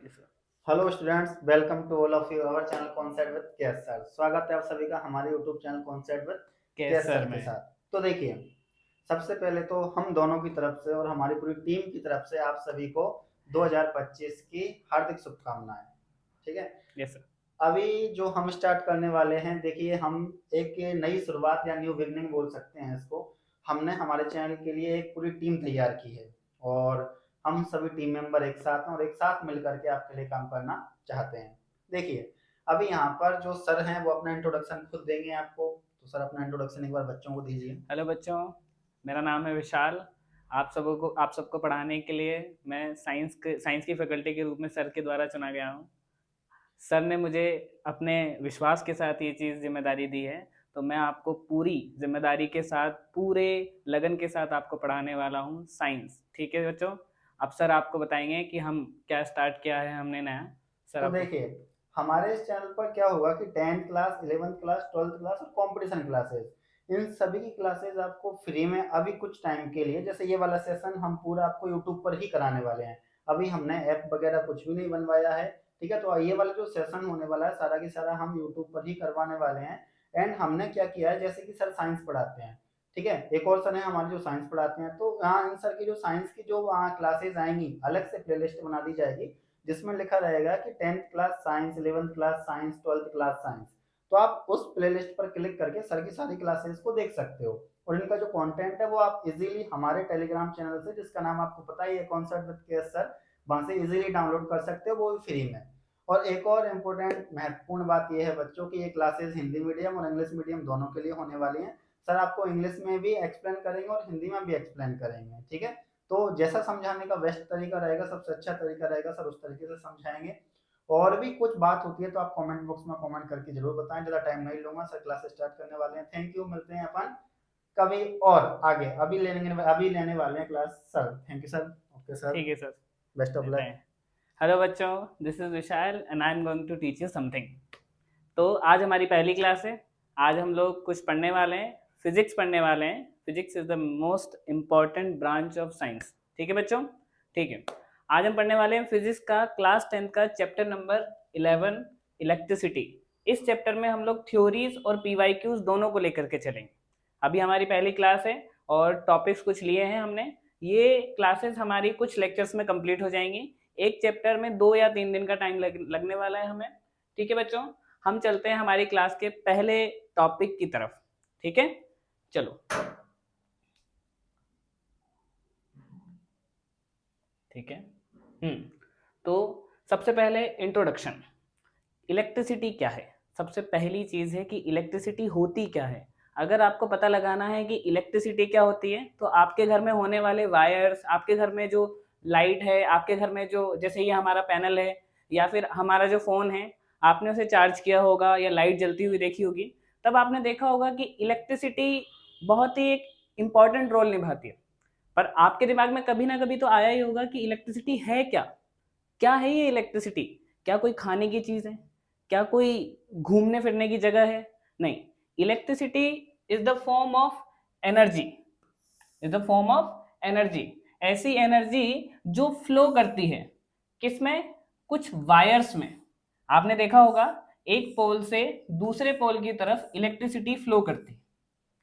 Hello students, welcome to all of you our channel concept with KS sir. स्वागत है आप सभी का हमारे YouTube channel concept with KS Kaisar sir के में। साथ। तो देखिए, सबसे पहले तो हम दोनों की तरफ से और हमारी पूरी टीम की तरफ से आप सभी को 2025 की हार्दिक शुभकामनाएं। ठीक है। Yes sir. अभी जो हम स्टार्ट करने वाले हैं, देखिए हम एक नई शुरुआत या न्यू बिगनिंग बोल सकते हैं इसको। हमने हमारे चैनल के लिए एक पूरी टीम तैयार की है और हम सभी टीम मेंबर एक साथ हैं और एक साथ मिलकर के आपके लिए काम करना चाहते हैं। देखिए, अभी यहाँ पर जो सर हैं वो अपना इंट्रोडक्शन खुद देंगे आपको। तो सर, अपना इंट्रोडक्शन एक बार बच्चों को दीजिए। हेलो बच्चों, मेरा नाम है विशाल। आप सबको पढ़ाने के लिए मैं साइंस की फैकल्टी के रूप में सर के द्वारा चुना गया हूँ। सर ने मुझे अपने विश्वास के साथ ये चीज़ जिम्मेदारी दी है, तो मैं आपको पूरी जिम्मेदारी के साथ, पूरे लगन के साथ आपको पढ़ाने वाला हूँ साइंस। ठीक है बच्चों। अब सर आपको बताएंगे कि हम क्या स्टार्ट किया है हमने नया। सर तो आपको। देखिए, हमारे इस चैनल पर क्या होगा कि 10th class, 11th class, 12th class और कंपटीशन क्लासेस, इन सभी की क्लासेस आपको फ्री में अभी कुछ टाइम के लिए, जैसे ये वाला सेशन हम पूरा आपको यूट्यूब पर ही कराने वाले हैं। अभी हमने ऐप वगैरह कुछ भी नहीं बनवाया है। ठीक है। तो ये वाला जो सेशन होने वाला है सारा की सारा हम यूट्यूब पर ही करवाने वाले हैं। एंड हमने क्या किया है, जैसे कि सर साइंस पढ़ाते हैं, ठीक है, एक और सर है हमारे जो साइंस पढ़ाते हैं, तो यहाँ इन सर की जो साइंस की जो वहाँ क्लासेज आएंगी, अलग से प्लेलिस्ट बना दी जाएगी जिसमें लिखा रहेगा कि 10th class science, 11th class science, 12th class science. तो आप उस प्लेलिस्ट पर क्लिक करके सर की सारी क्लासेस को देख सकते हो और इनका जो कंटेंट है वो आप इजीली हमारे टेलीग्राम चैनल से, जिसका नाम आपको पता ही है, कॉन्सर्ट विद के सर, वहां से इजीली डाउनलोड कर सकते हो, वो भी फ्री में। और एक और इम्पोर्टेंट महत्वपूर्ण बात यह है बच्चों की, ये क्लासेस हिंदी मीडियम और इंग्लिश मीडियम दोनों के लिए होने वाली हैं। सर आपको इंग्लिश में भी एक्सप्लेन करेंगे और हिंदी में भी एक्सप्लेन करेंगे। ठीक है। तो जैसा समझाने का बेस्ट तरीका रहेगा, सबसे अच्छा तरीका रहेगा, सर उस तरीके से समझाएंगे। और भी कुछ बात होती है तो आप कमेंट बॉक्स में कमेंट करके जरूर बताएं, ज़्यादा टाइम नहीं लूंगा, सर क्लास स्टार्ट करने वाले हैं। थैंक यू, मिलते हैं अपन कभी और आगे। अभी लेने वाले हैं class sir. Thank you sir. Okay sir, ठीक है सर। बेस्ट ऑफ मिलते लक। हैं। हेलो बच्चों, this is Vishal and I am going to teach you something. तो आज हमारी पहली क्लास है। आज हम लोग कुछ पढ़ने वाले हैं, फिजिक्स पढ़ने वाले हैं। Physics is the most important branch of science. ठीक है बच्चों। ठीक है। आज हम पढ़ने वाले हैं फिजिक्स का क्लास 10 का चैप्टर नंबर 11, इलेक्ट्रिसिटी। इस चैप्टर में हम लोग थ्योरीज और पीवाईक्यूज दोनों को लेकर के चलेंगे। अभी हमारी पहली क्लास है और टॉपिक्स कुछ लिए हैं हमने। ये क्लासेस हमारी कुछ लेक्चर्स में कंप्लीट हो जाएंगी। एक चैप्टर में 2 या 3 दिन का टाइम लगने वाला है हमें। ठीक है बच्चों। हम चलते हैं हमारी क्लास के पहले टॉपिक की तरफ। ठीक है, चलो। ठीक है। तो सबसे पहले इंट्रोडक्शन। इलेक्ट्रिसिटी क्या है? सबसे पहली चीज है कि इलेक्ट्रिसिटी होती क्या है। अगर आपको पता लगाना है कि इलेक्ट्रिसिटी क्या होती है, तो आपके घर में होने वाले वायर्स, आपके घर में जो लाइट है, आपके घर में जो, जैसे ये हमारा पैनल है या फिर हमारा जो फोन है, आपने उसे चार्ज किया होगा या लाइट जलती हुई देखी होगी, तब आपने देखा होगा कि इलेक्ट्रिसिटी बहुत ही एक इम्पॉर्टेंट रोल निभाती है। पर आपके दिमाग में कभी ना कभी तो आया ही होगा कि इलेक्ट्रिसिटी है क्या। क्या है ये इलेक्ट्रिसिटी? क्या कोई खाने की चीज है? क्या कोई घूमने फिरने की जगह है? नहीं। Electricity is the form of energy. Is the form of energy. ऐसी एनर्जी जो फ्लो करती है किसमें? कुछ वायर्स में। आपने देखा होगा एक पोल से दूसरे पोल की तरफ इलेक्ट्रिसिटी फ्लो करती है।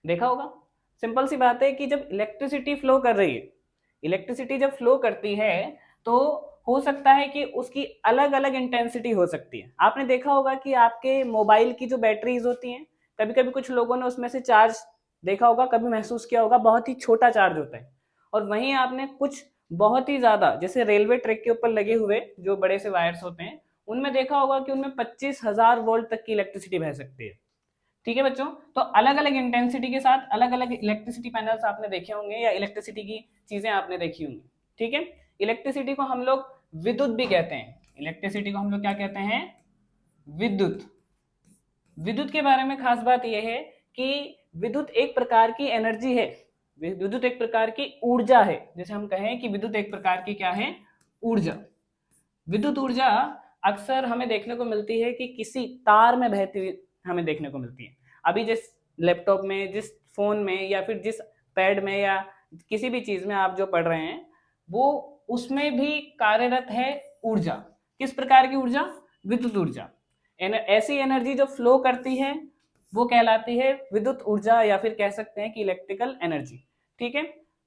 देखा होगा। सिंपल सी बात है कि जब इलेक्ट्रिसिटी फ्लो कर रही है, इलेक्ट्रिसिटी जब फ्लो करती है, तो हो सकता है कि उसकी अलग अलग इंटेंसिटी हो सकती है। आपने देखा होगा कि आपके मोबाइल की जो बैटरीज होती हैं, कभी कभी कुछ लोगों ने उसमें से चार्ज देखा होगा, कभी महसूस किया होगा, बहुत ही छोटा चार्ज होता है। और वहीं आपने कुछ बहुत ही ज्यादा, जैसे रेलवे ट्रैक के ऊपर लगे हुए जो बड़े से वायर्स होते हैं, उनमें देखा होगा कि उनमें 25,000 वोल्ट तक की इलेक्ट्रिसिटी बह सकती है। ठीक है बच्चों। तो अलग अलग इंटेंसिटी के साथ अलग अलग इलेक्ट्रिसिटी पैनल्स आपने देखे होंगे या इलेक्ट्रिसिटी की चीजें आपने देखी होंगी। ठीक है। इलेक्ट्रिसिटी को हम लोग विद्युत भी कहते हैं। इलेक्ट्रिसिटी को हम लोग क्या कहते हैं? विद्युत। विद्युत के बारे में खास बात यह है कि विद्युत एक प्रकार की एनर्जी है। विद्युत एक प्रकार की ऊर्जा है। जैसे हम कहें कि विद्युत एक प्रकार की क्या है? ऊर्जा। विद्युत ऊर्जा अक्सर हमें देखने को मिलती है कि किसी तार में बहती हुई हमें देखने को मिलती है। अभी जिस लैपटॉप में, जिस फोन में या फिर जिस पैड में या किसी भी चीज में आप जो पढ़ रहे हैं, वो उसमें भी कार्यरत है ऊर्जा। किस प्रकार की ऊर्जा? विद्युत ऊर्जा। ऐसी एनर्जी जो फ्लो करती है वो कहलाती है विद्युत ऊर्जा, या फिर कह सकते हैं कि इलेक्ट्रिकल एनर्जी। ठीक है,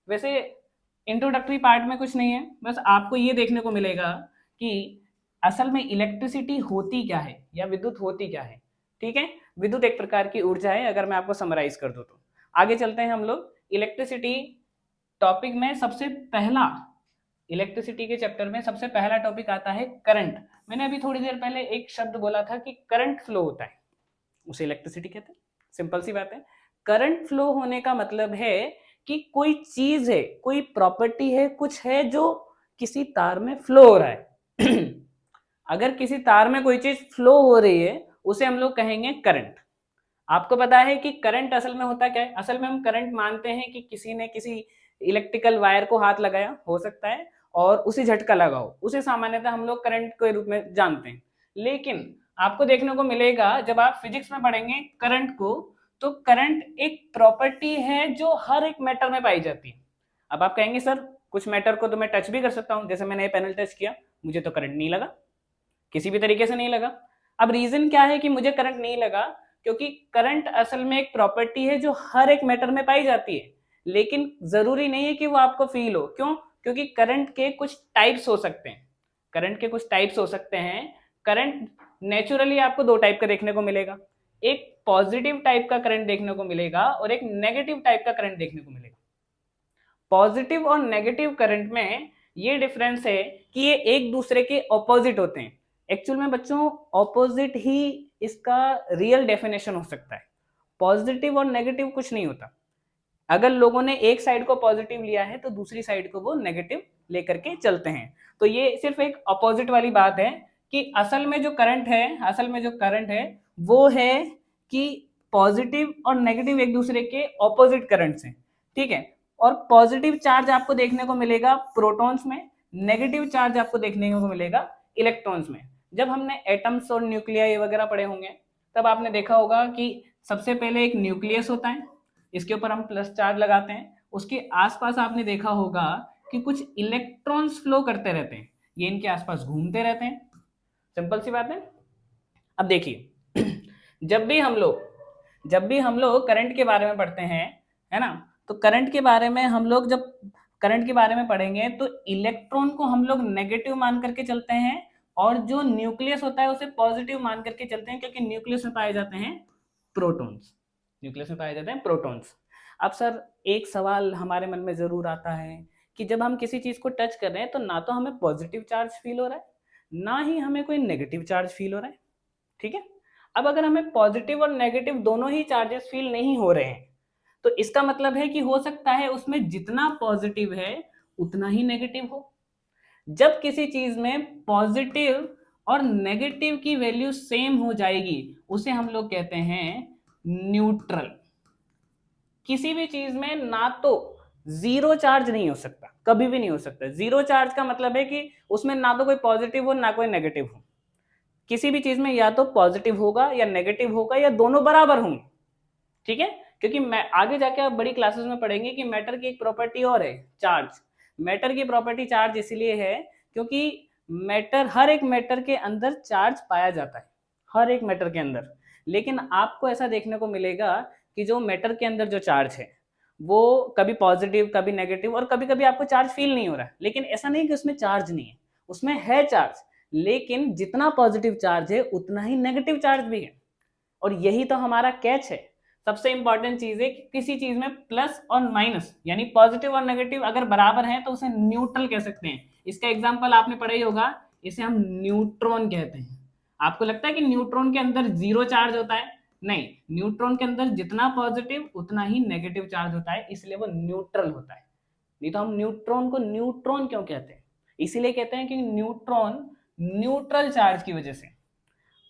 वैसे इंट्रोडक्टरी पार्ट में कुछ नहीं है, बस आपको ये देखने को मिलेगा कि असल में इलेक्ट्रिसिटी होती क्या है या विद्युत होती क्या है। ठीक है, विद्युत एक प्रकार की ऊर्जा है, अगर मैं आपको समराइज कर दूं तो। आगे चलते हैं हम लोग। इलेक्ट्रिसिटी टॉपिक में सबसे पहला, इलेक्ट्रिसिटी के चैप्टर में सबसे पहला टॉपिक आता है करंट। मैंने अभी थोड़ी देर पहले एक शब्द बोला था कि करंट फ्लो होता है, उसे इलेक्ट्रिसिटी कहते हैं। सिंपल सी बात है। करंट फ्लो होने का मतलब है कि कोई चीज है, कोई प्रॉपर्टी है, कुछ है जो किसी तार में फ्लो हो रहा है। अगर किसी तार में कोई चीज फ्लो हो रही है उसे हम लोग कहेंगे करंट। आपको पता है कि करंट असल में होता क्या है? असल में हम करंट मानते हैं कि किसी ने किसी इलेक्ट्रिकल वायर को हाथ लगाया, हो सकता है, और उसे झटका लगा हो, उसे सामान्यतः हम लोग करंट के रूप में जानते हैं। लेकिन आपको देखने को मिलेगा जब आप फिजिक्स में पढ़ेंगे करंट को, तो करंट एक प्रॉपर्टी है जो हर एक मैटर में पाई जाती है। अब आप कहेंगे सर कुछ मैटर को तो मैं टच भी कर सकता हूं, जैसे मैंने ये पैनल टच किया, मुझे तो करंट नहीं लगा, किसी भी तरीके से नहीं लगा। अब रीजन क्या है कि मुझे करंट नहीं लगा? क्योंकि करंट असल में एक प्रॉपर्टी है जो हर एक मैटर में पाई जाती है, लेकिन जरूरी नहीं है कि वो आपको फील हो। क्यों? क्योंकि करंट के कुछ टाइप्स हो सकते हैं। करंट के कुछ टाइप्स हो सकते हैं। करंट नेचुरली आपको दो टाइप का देखने को मिलेगा, एक पॉजिटिव टाइप का करंट देखने को मिलेगा और एक नेगेटिव टाइप का करंट देखने को मिलेगा। पॉजिटिव और नेगेटिव करंट में ये डिफरेंस है कि ये एक दूसरे के ऑपोजिट होते हैं। एक्चुअल में बच्चों ऑपोजिट ही इसका रियल डेफिनेशन हो सकता है। पॉजिटिव और नेगेटिव कुछ नहीं होता। अगर लोगों ने एक साइड को पॉजिटिव लिया है तो दूसरी साइड को वो नेगेटिव लेकर के चलते हैं। तो ये सिर्फ एक अपोजिट वाली बात है कि असल में जो करंट है वो है कि पॉजिटिव और नेगेटिव एक दूसरे के ऑपोजिट करंट्स हैं। ठीक है, और पॉजिटिव चार्ज आपको देखने को मिलेगा प्रोटॉन्स में, नेगेटिव चार्ज आपको देखने को मिलेगा इलेक्ट्रॉन्स में। जब हमने एटम्स और न्यूक्लियाई वगैरह पढ़े होंगे तब आपने देखा होगा कि सबसे पहले एक न्यूक्लियस होता है, इसके ऊपर हम प्लस चार्ज लगाते हैं, उसके आसपास आपने देखा होगा कि कुछ इलेक्ट्रॉन्स फ्लो करते रहते हैं, ये इनके आसपास घूमते रहते हैं। सिंपल सी बात है। अब देखिए जब भी हम लोग करंट के बारे में पढ़ते हैं, है ना, तो करंट के बारे में हम लोग जब करंट के बारे में पढ़ेंगे तो इलेक्ट्रॉन को हम लोग नेगेटिव मान करके चलते हैं और जो न्यूक्लियस होता है उसे पॉजिटिव मान करके चलते हैं, क्योंकि न्यूक्लियस में पाए जाते हैं प्रोटॉन्स। अब सर एक सवाल हमारे मन में जरूर आता है कि जब हम किसी चीज को टच कर रहे हैं तो ना तो हमें पॉजिटिव चार्ज फील हो रहा है, ना ही हमें कोई नेगेटिव चार्ज फील हो रहा है। ठीक है, अब अगर हमें पॉजिटिव और नेगेटिव दोनों ही चार्जेस फील नहीं हो रहे हैं तो इसका मतलब है कि हो सकता है उसमें जितना पॉजिटिव है उतना ही नेगेटिव हो। जब किसी चीज में पॉजिटिव और नेगेटिव की वैल्यू सेम हो जाएगी उसे हम लोग कहते हैं न्यूट्रल। किसी भी चीज में ना तो जीरो चार्ज नहीं हो सकता, कभी भी नहीं हो सकता। जीरो चार्ज का मतलब है कि उसमें ना तो कोई पॉजिटिव हो ना कोई नेगेटिव हो। किसी भी चीज में या तो पॉजिटिव होगा या नेगेटिव होगा या दोनों बराबर होंगे। ठीक है, क्योंकि मैं आगे जाके आप बड़ी क्लासेस में पढ़ेंगे कि मैटर की एक प्रॉपर्टी और है चार्ज। मैटर की प्रॉपर्टी चार्ज इसलिए है क्योंकि मैटर, हर एक मैटर के अंदर चार्ज पाया जाता है, हर एक मैटर के अंदर। लेकिन आपको ऐसा देखने को मिलेगा कि जो मैटर के अंदर जो चार्ज है वो कभी पॉजिटिव कभी नेगेटिव और कभी कभी आपको चार्ज फील नहीं हो रहा है। लेकिन ऐसा नहीं कि उसमें चार्ज नहीं है, उसमें है चार्ज, लेकिन जितना पॉजिटिव चार्ज है उतना ही नेगेटिव चार्ज भी है। और यही तो हमारा कैच है। सबसे इंपॉर्टेंट चीज है कि किसी चीज में प्लस और माइनस यानी पॉजिटिव और नेगेटिव अगर बराबर हैं तो उसे न्यूट्रल कह सकते हैं। इसका एग्जांपल आपने पढ़ा ही होगा, इसे हम न्यूट्रॉन कहते हैं। आपको लगता है कि न्यूट्रॉन के अंदर जीरो चार्ज होता है? नहीं, न्यूट्रॉन के अंदर जितना पॉजिटिव उतना ही नेगेटिव चार्ज होता है, इसलिए वो न्यूट्रल होता है। नहीं तो हम न्यूट्रॉन को न्यूट्रॉन क्यों कहते हैं? इसीलिए कहते हैं कि न्यूट्रॉन न्यूट्रल चार्ज की वजह से।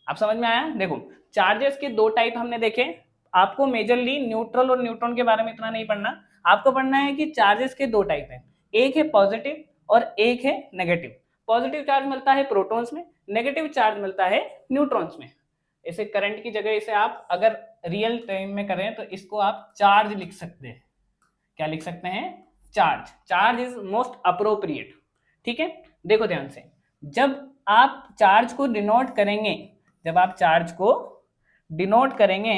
आप समझ में आया? देखो चार्जेस के दो टाइप हमने देखे। आपको मेजरली न्यूट्रल और न्यूट्रॉन के बारे में इतना नहीं पढ़ना, आपको पढ़ना है कि चार्जेस के दो टाइप हैं, एक है पॉजिटिव और एक है नेगेटिव। पॉजिटिव चार्ज मिलता है प्रोटॉन्स में, नेगेटिव चार्ज मिलता है न्यूट्रॉन्स में। इसे करंट की जगह इसे आप अगर रियल टाइम में करें तो इसको आप चार्ज लिख सकते हैं। क्या लिख सकते हैं? Charge. Charge is most appropriate. ठीक है, देखो ध्यान से, जब आप चार्ज को डिनोट करेंगे, जब आप चार्ज को डिनोट करेंगे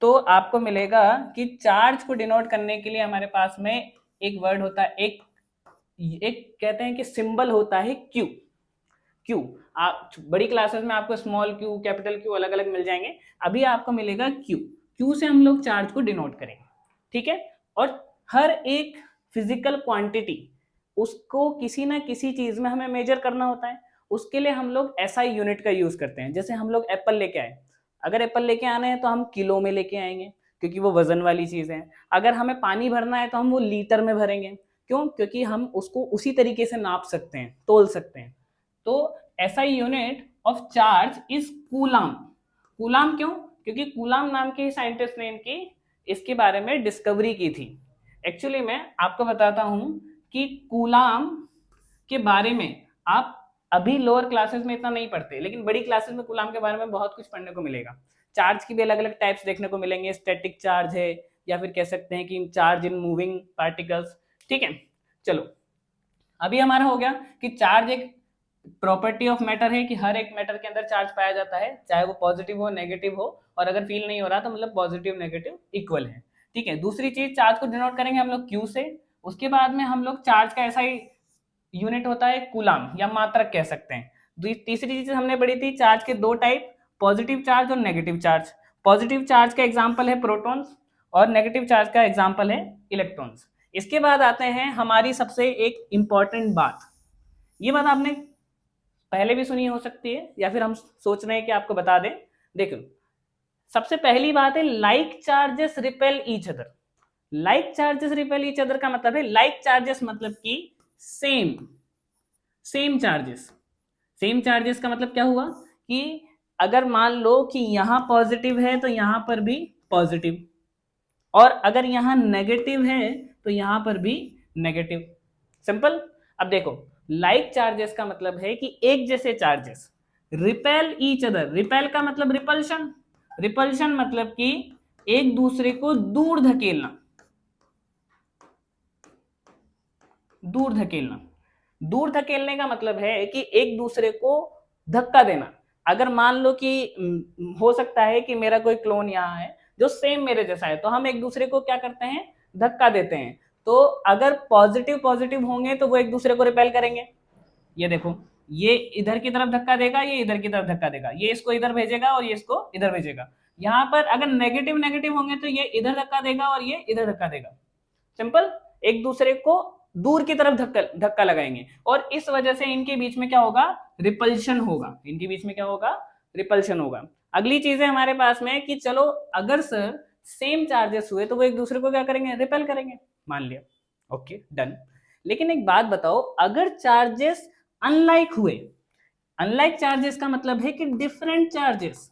तो आपको मिलेगा कि चार्ज को डिनोट करने के लिए हमारे पास में एक वर्ड होता है, एक कहते हैं कि सिंबल होता है क्यू। क्यू आप बड़ी क्लासेस में आपको स्मॉल क्यू, कैपिटल क्यू अलग अलग मिल जाएंगे, अभी आपको मिलेगा क्यू। क्यू से हम लोग चार्ज को डिनोट करेंगे, ठीक है। और हर एक फिजिकल क्वांटिटी उसको किसी ना किसी चीज में हमें मेजर करना होता है, उसके लिए हम लोग एसआई यूनिट का यूज करते हैं। जैसे हम लोग एप्पल लेके आए, अगर एप्पल लेके आने हैं तो हम किलो में लेके आएंगे क्योंकि वो वजन वाली चीज है। अगर हमें पानी भरना है तो हम वो लीटर में भरेंगे, क्यों? क्योंकि हम उसको उसी तरीके से नाप सकते हैं, तोल सकते हैं। तो SI unit of charge is coulomb. Coulomb क्यों? क्योंकि कूलाम नाम के साइंटिस्ट ने इसके बारे में डिस्कवरी की थी। एक्चुअली मैं आपको बताता हूं कि कूलाम के बारे में आप अभी लोअर क्लासेस में इतना नहीं पढ़ते, लेकिन बड़ी क्लासेस में कूलाम के बारे में बहुत कुछ पढ़ने को मिलेगा। चार्ज की भी अलग अलग टाइप्स देखने को मिलेंगे, स्टैटिक चार्ज है या फिर कह सकते हैं कि चार्ज इन मूविंग पार्टिकल्स, ठीक है। चलो अभी हमारा हो गया कि चार्ज एक प्रॉपर्टी ऑफ मैटर है कि हर एक मैटर के अंदर चार्ज पाया जाता है, चाहे वो पॉजिटिव हो नेगेटिव हो, और अगर फील नहीं हो रहा तो मतलब पॉजिटिव नेगेटिव इक्वल है, ठीक है। दूसरी चीज, चार्ज को डिनोट करेंगे हम लोग क्यू से। उसके बाद में हम लोग चार्ज का ऐसा ही यूनिट होता है कूलाम या मात्रक कह सकते हैं। तीसरी चीज हमने पढ़ी थी चार्ज के दो टाइप, पॉजिटिव चार्ज और नेगेटिव चार्ज। पॉजिटिव चार्ज का एग्जाम्पल है प्रोटॉन्स और नेगेटिव चार्ज का एग्जाम्पल है इलेक्ट्रॉन्स। इसके बाद आते हैं हमारी सबसे एक इंपॉर्टेंट बात, ये बात आपने पहले भी सुनी हो सकती है या फिर हम सोच रहे हैं कि आपको बता दें। देखो सबसे पहली बात है like charges repel each other. Like charges repel each other का मतलब है, लाइक चार्जेस मतलब कि सेम चार्जेस। सेम चार्जेस का मतलब क्या हुआ कि अगर मान लो कि यहां पॉजिटिव है तो यहां पर भी पॉजिटिव, और अगर यहां नेगेटिव है तो यहां पर भी नेगेटिव। सिंपल। अब देखो लाइक चार्जेस का मतलब है कि एक जैसे charges repel each other. Repel का मतलब रिपल्शन, रिपल्शन मतलब कि एक दूसरे को दूर धकेलना, दूर धकेलना। दूर धकेलने का मतलब है कि एक दूसरे को धक्का देना। अगर मान लो कि हो सकता है कि मेरा कोई क्लोन यहाँ है जो सेम मेरे जैसा है, तो हम एक दूसरे को क्या करते हैं, धक्का देते हैं। तो अगर पॉजिटिव पॉजिटिव होंगे तो वो एक दूसरे को रिपेल करेंगे। ये देखो, ये इधर की तरफ धक्का देगा, ये इधर की तरफ धक्का देगा, ये इसको इधर भेजेगा और ये इसको इधर भेजेगा। यहाँ पर अगर नेगेटिव नेगेटिव होंगे तो ये इधर धक्का देगा और ये इधर धक्का देगा। सिंपल। एक दूसरे को दूर की तरफ धक्का लगाएंगे और इस वजह से इनके बीच में क्या होगा, रिपल्शन होगा। इनके बीच में क्या होगा, रिपल्शन होगा। अगली चीज है हमारे पास में कि चलो अगर सर सेम चार्जेस हुए तो वो एक दूसरे को क्या करेंगे, रिपेल करेंगे, मान लिया, ओके डन। लेकिन एक बात बताओ, अगर चार्जेस अनलाइक हुए, अनलाइक चार्जेस का मतलब है कि डिफरेंट चार्जेस,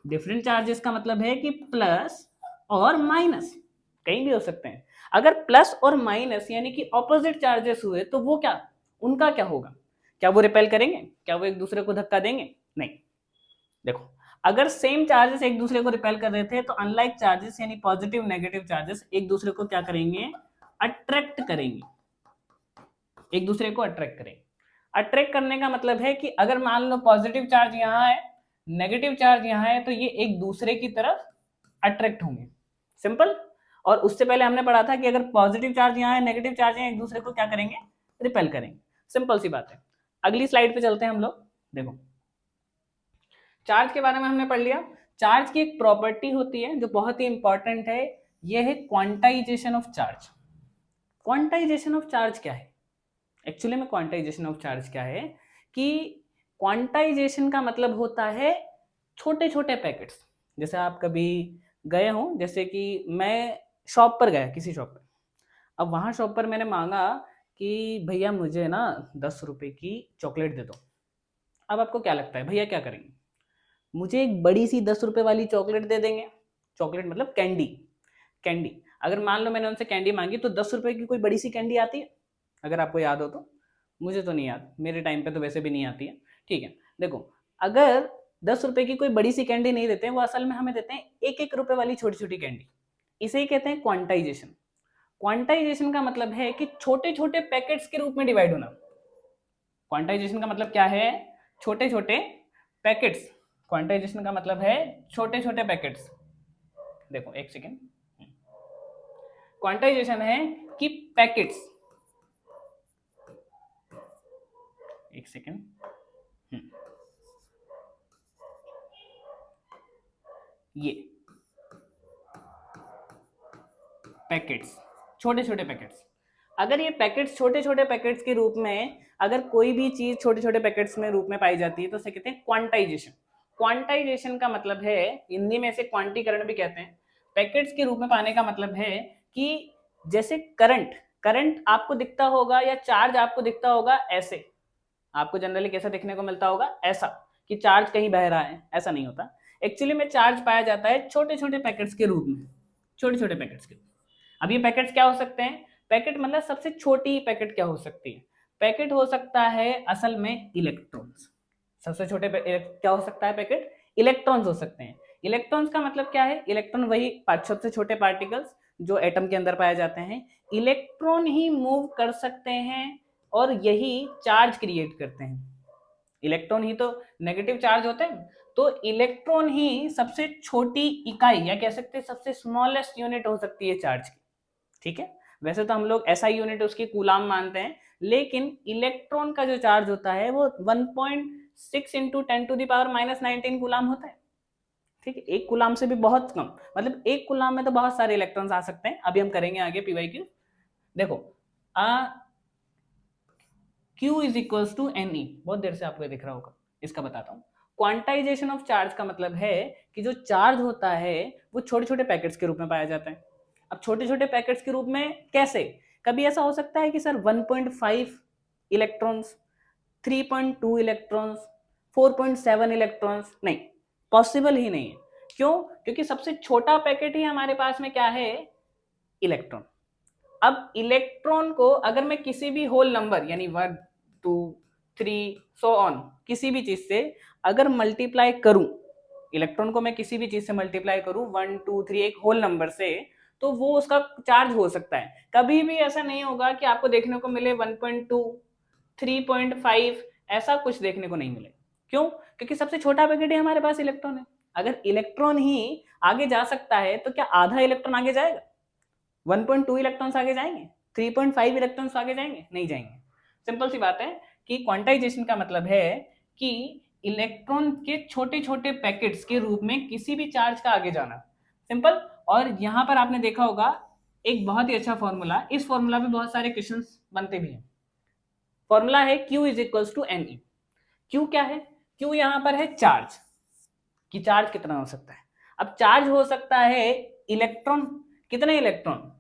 डिफरेंट चार्जेस का मतलब है कि प्लस और माइनस कहीं भी हो सकते हैं। अगर प्लस और माइनस यानी कि ऑपोजिट चार्जेस हुए तो वो क्या, उनका क्या होगा, क्या वो रिपेल करेंगे, क्या वो एक दूसरे को धक्का देंगे, नहीं। देखो अगर सेम चार्जेस एक दूसरे को रिपेल कर रहे थे तो अनलाइक चार्जेस यानी पॉजिटिव नेगेटिव चार्जेस एक दूसरे को क्या करेंगे, अट्रैक्ट करेंगे, एक दूसरे को अट्रैक्ट करेंगे। अट्रैक्ट करने का मतलब है कि अगर मान लो पॉजिटिव चार्ज यहाँ है, नेगेटिव चार्ज यहाँ है, तो ये एक दूसरे की तरफ अट्रैक्ट होंगे। सिंपल। और उससे पहले हमने पढ़ा था कि अगर पॉजिटिव चार्ज यहाँ है, नेगेटिव चार्ज है, एक दूसरे को क्या करेंगे, रिपेल करेंगे। सिंपल सी बात है। अगली स्लाइड पे चलते हैं हम लोग। देखो चार्ज के बारे में हमने पढ़ लिया। चार्ज की एक प्रॉपर्टी होती है जो बहुत ही इंपॉर्टेंट है, यह है quantization of charge. Quantization of charge क्या है, एक्चुअली में क्वांटाइजेशन ऑफ चार्ज क्या है कि क्वांटाइजेशन का मतलब होता है छोटे छोटे पैकेट्स। जैसे आप कभी गए हो, जैसे कि मैं शॉप पर गया, किसी शॉप पर, अब वहाँ शॉप पर मैंने मांगा कि भैया मुझे ना 10 रुपए की चॉकलेट दे दो। अब आपको क्या लगता है भैया क्या करेंगे, मुझे एक बड़ी सी 10 रुपए वाली चॉकलेट दे देंगे। चॉकलेट मतलब कैंडी, कैंडी। अगर मान लो मैंने उनसे कैंडी मांगी तो 10 रुपए की कोई बड़ी सी कैंडी आती है, अगर आपको याद हो तो। मुझे तो नहीं याद, मेरे टाइम पे तो वैसे भी नहीं आती है, ठीक है। देखो अगर 10 रुपए की कोई बड़ी सी कैंडी नहीं देते हैं, वो असल में हमें देते हैं एक एक रुपए वाली छोटी छोटी कैंडी। इसे ही कहते हैं क्वांटाइजेशन। क्वांटाइजेशन का मतलब है कि छोटे छोटे पैकेट्स के रूप में डिवाइड होना। क्वांटाइजेशन का मतलब क्या है? छोटे छोटे पैकेट्स। क्वांटाइजेशन का मतलब है छोटे छोटे पैकेट्स। देखो एक सेकेंड, क्वांटाइजेशन है कि पैकेट्स, एक सेकेंड, ये पैकेट्स, छोटे छोटे पैकेट्स। अगर ये पैकेट्स छोटे छोटे पैकेट्स के रूप में, अगर कोई भी चीज छोटे छोटे पैकेट्स में रूप में पाई जाती है तो उसे कहते हैं क्वांटाइजेशन। क्वांटाइजेशन का मतलब है, हिंदी में इसे क्वांटीकरण भी कहते हैं। पैकेट्स के रूप में पाने का मतलब है कि जैसे करंट, करंट आपको दिखता होगा या चार्ज आपको दिखता होगा ऐसे, आपको जनरली कैसा देखने को मिलता होगा? ऐसा कि चार्ज कहीं बह रहा है, ऐसा नहीं होता। एक्चुअली में चार्ज पाया जाता है छोटे छोटे पैकेट्स के रूप में, छोटे छोटे पैकेट्स के। अब ये पैकेट्स क्या हो सकते हैं? पैकेट मतलब सबसे छोटी पैकेट क्या हो सकती है? पैकेट हो सकता है असल में इलेक्ट्रॉन्स। सबसे छोटे क्या हो सकता है पैकेट? इलेक्ट्रॉन्स हो सकते हैं। इलेक्ट्रॉन्स का मतलब क्या है? इलेक्ट्रॉन वही सबसे छोटे पार्टिकल्स जो एटम के अंदर पाए जाते हैं। इलेक्ट्रॉन ही मूव कर सकते हैं और यही चार्ज क्रिएट करते हैं। इलेक्ट्रॉन ही तो नेगेटिव चार्ज होते हैं, तो इलेक्ट्रॉन ही सबसे छोटी इकाई या कह सकते हैं सबसे स्मॉलेस्ट यूनिट हो सकती है चार्ज की। ठीक है, वैसे तो हम लोग एसआई यूनिट उसकी कूलाम मानते हैं, लेकिन इलेक्ट्रॉन का जो चार्ज होता है वो 1.6 इंटू 10⁻⁻19 कूलाम होता है। ठीक है, एक कूलाम से भी बहुत कम, मतलब एक कूलाम में तो बहुत सारे इलेक्ट्रॉन्स आ सकते हैं। अभी हम करेंगे आगे पीवाईक्यू। देखो Q is equals to NE, बहुत देर से आपको दिख रहा होगा, इसका बताता हूँ। क्वांटाइजेशन ऑफ चार्ज का मतलब है कि जो चार्ज होता है वो छोटे छोटे पैकेट्स के रूप में पाया जाता है। अब छोटे छोटे पैकेट्स के रूप में कैसे? कभी ऐसा हो सकता है कि सर 1.5 इलेक्ट्रॉन्स, 3.2 इलेक्ट्रॉन्स, 4.7 इलेक्ट्रॉन्स, नहीं, पॉसिबल ही नहीं है। क्यों? क्योंकि सबसे छोटा पैकेट ही हमारे पास में क्या है? इलेक्ट्रॉन। अब इलेक्ट्रॉन को अगर मैं किसी भी होल नंबर यानी 1 2 3 सो ऑन किसी भी चीज से अगर मल्टीप्लाई करूं, इलेक्ट्रॉन को मैं किसी भी चीज से मल्टीप्लाई करूं 1 2 3 एक होल नंबर से, तो वो उसका चार्ज हो सकता है। कभी भी ऐसा नहीं होगा कि आपको देखने को मिले 1.2 3.5, ऐसा कुछ देखने को नहीं मिले। क्यों? क्योंकि सबसे छोटा पैकेट ही हमारे पास इलेक्ट्रॉन है। अगर इलेक्ट्रॉन ही आगे जा सकता है तो क्या आधा इलेक्ट्रॉन आगे जाएगा? 1.2 इलेक्ट्रॉन्स आगे जाएंगे? 3.5 इलेक्ट्रॉन्स आगे जाएंगे? नहीं जाएंगे। सिंपल सी बात है कि क्वांटाइजेशन का मतलब है कि इलेक्ट्रॉन के छोटे छोटे पैकेट्स के रूप में किसी भी चार्ज का आगे जाना। सिंपल। और यहां पर आपने देखा होगा एक बहुत ही अच्छा फॉर्मूला, इस फॉर्मूला में बहुत सारे क्वेश्चन बनते भी हैं। फॉर्मूला है Q is equals to NE। Q क्या है? Q यहां पर है चार्ज, कि चार्ज कितना हो सकता है। अब चार्ज हो सकता है इलेक्ट्रॉन, कितने इलेक्ट्रॉन?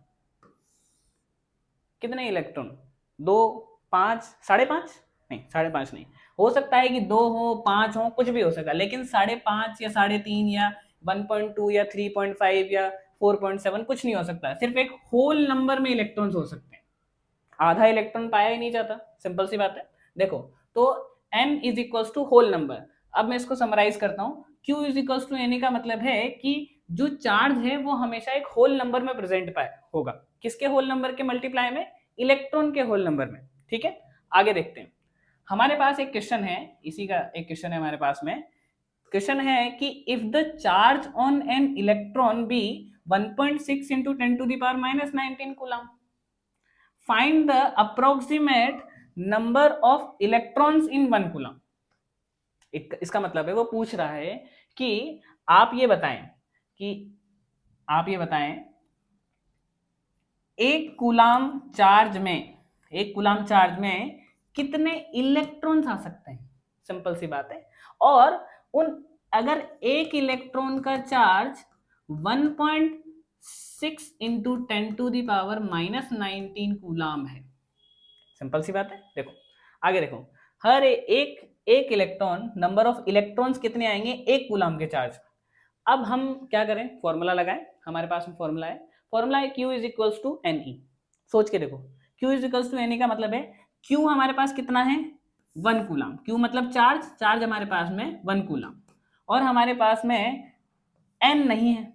कितने इलेक्ट्रॉन? 2 5 5.5? नहीं, 5.5 नहीं, हो सकता है कि 2 हो 5 हो, कुछ भी हो सकता है, लेकिन 5.5 या 3.5 या 1.2 या 3.5 या 4.7 कुछ नहीं हो सकता। सिर्फ एक होल नंबर में इलेक्ट्रॉन्स हो सकते हैं, आधा इलेक्ट्रॉन पाया ही नहीं जाता। सिंपल सी बात है। देखो तो m is equals to whole number. अब मैं इसको समराइज करता हूँ। Q is equals to NE का मतलब है कि जो चार्ज है वो हमेशा एक होल नंबर में प्रेजेंट होगा। किसके होल नंबर के मल्टीप्लाई में? इलेक्ट्रॉन के होल नंबर में। ठीक है, आगे देखते हैं। हमारे पास एक क्वेश्चन है, इसी का एक क्वेश्चन है हमारे पास में। क्वेश्चन है कि if the charge on an electron be 1.6 into 10⁻⁻19 coulomb, find the approximate number of electrons in 1 coulomb. इसका मतलब है वो पूछ रहा है कि आप ये बताएं कि एक कूलम चार्ज में कितने इलेक्ट्रॉन्स आ सकते हैं। सिंपल सी बात है। और अगर एक इलेक्ट्रॉन का चार्ज 1.6 इंटू 10⁻⁻19 कूलम है। सिंपल सी बात है। देखो आगे देखो, हर एक इलेक्ट्रॉन, नंबर ऑफ इलेक्ट्रॉन्स कितने आएंगे एक कूलम के चार्ज। अब हम क्या करें? फॉर्मूला लगाएं। हमारे पास में फॉर्मूला है Q is equals to NE। सोच के देखो, Q is equals to NE का मतलब है Q हमारे पास कितना है? 1 कूलम। Q मतलब चार्ज हमारे पास में 1 कूलम, और हमारे पास में N नहीं है।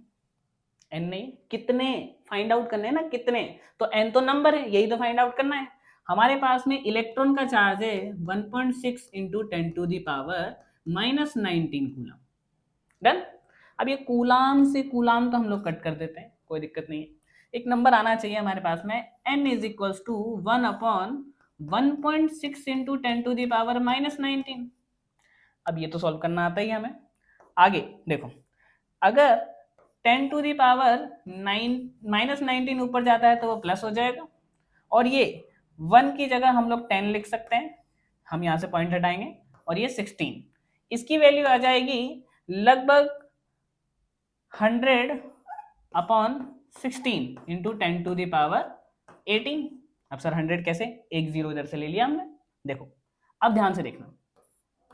N नहीं, कितने फाइंड आउट करने हैं ना, कितने, तो N तो नंबर है, यही तो फाइंड आउट करना है। हमारे पास में इलेक्ट्रॉन का चार्ज है 1.6 इंटू 10⁻⁻19 कूलम। डन। अब ये कूलाम से कूलाम तो हम लोग कट कर देते हैं, कोई दिक्कत नहीं है। एक नंबर आना चाहिए हमारे पास में n is equals to 1/1.6 into 10⁻⁻19। अब ये तो सॉल्व करना आता ही है हमें। आगे देखो, अगर 10⁻⁻19 ऊपर जाता है तो वो प्लस हो जाएगा, और ये 1 की जगह हम लोग 10 लिख सकते हैं, हम यहाँ से पॉइंट हटाएंगे, और ये 16, इसकी वैल्यू आ जाएगी लगभग 100/16 इंटू 10⁻18। अब सर 100 कैसे, एक जीरो इधर से ले लिया हमने। देखो अब ध्यान से देखना,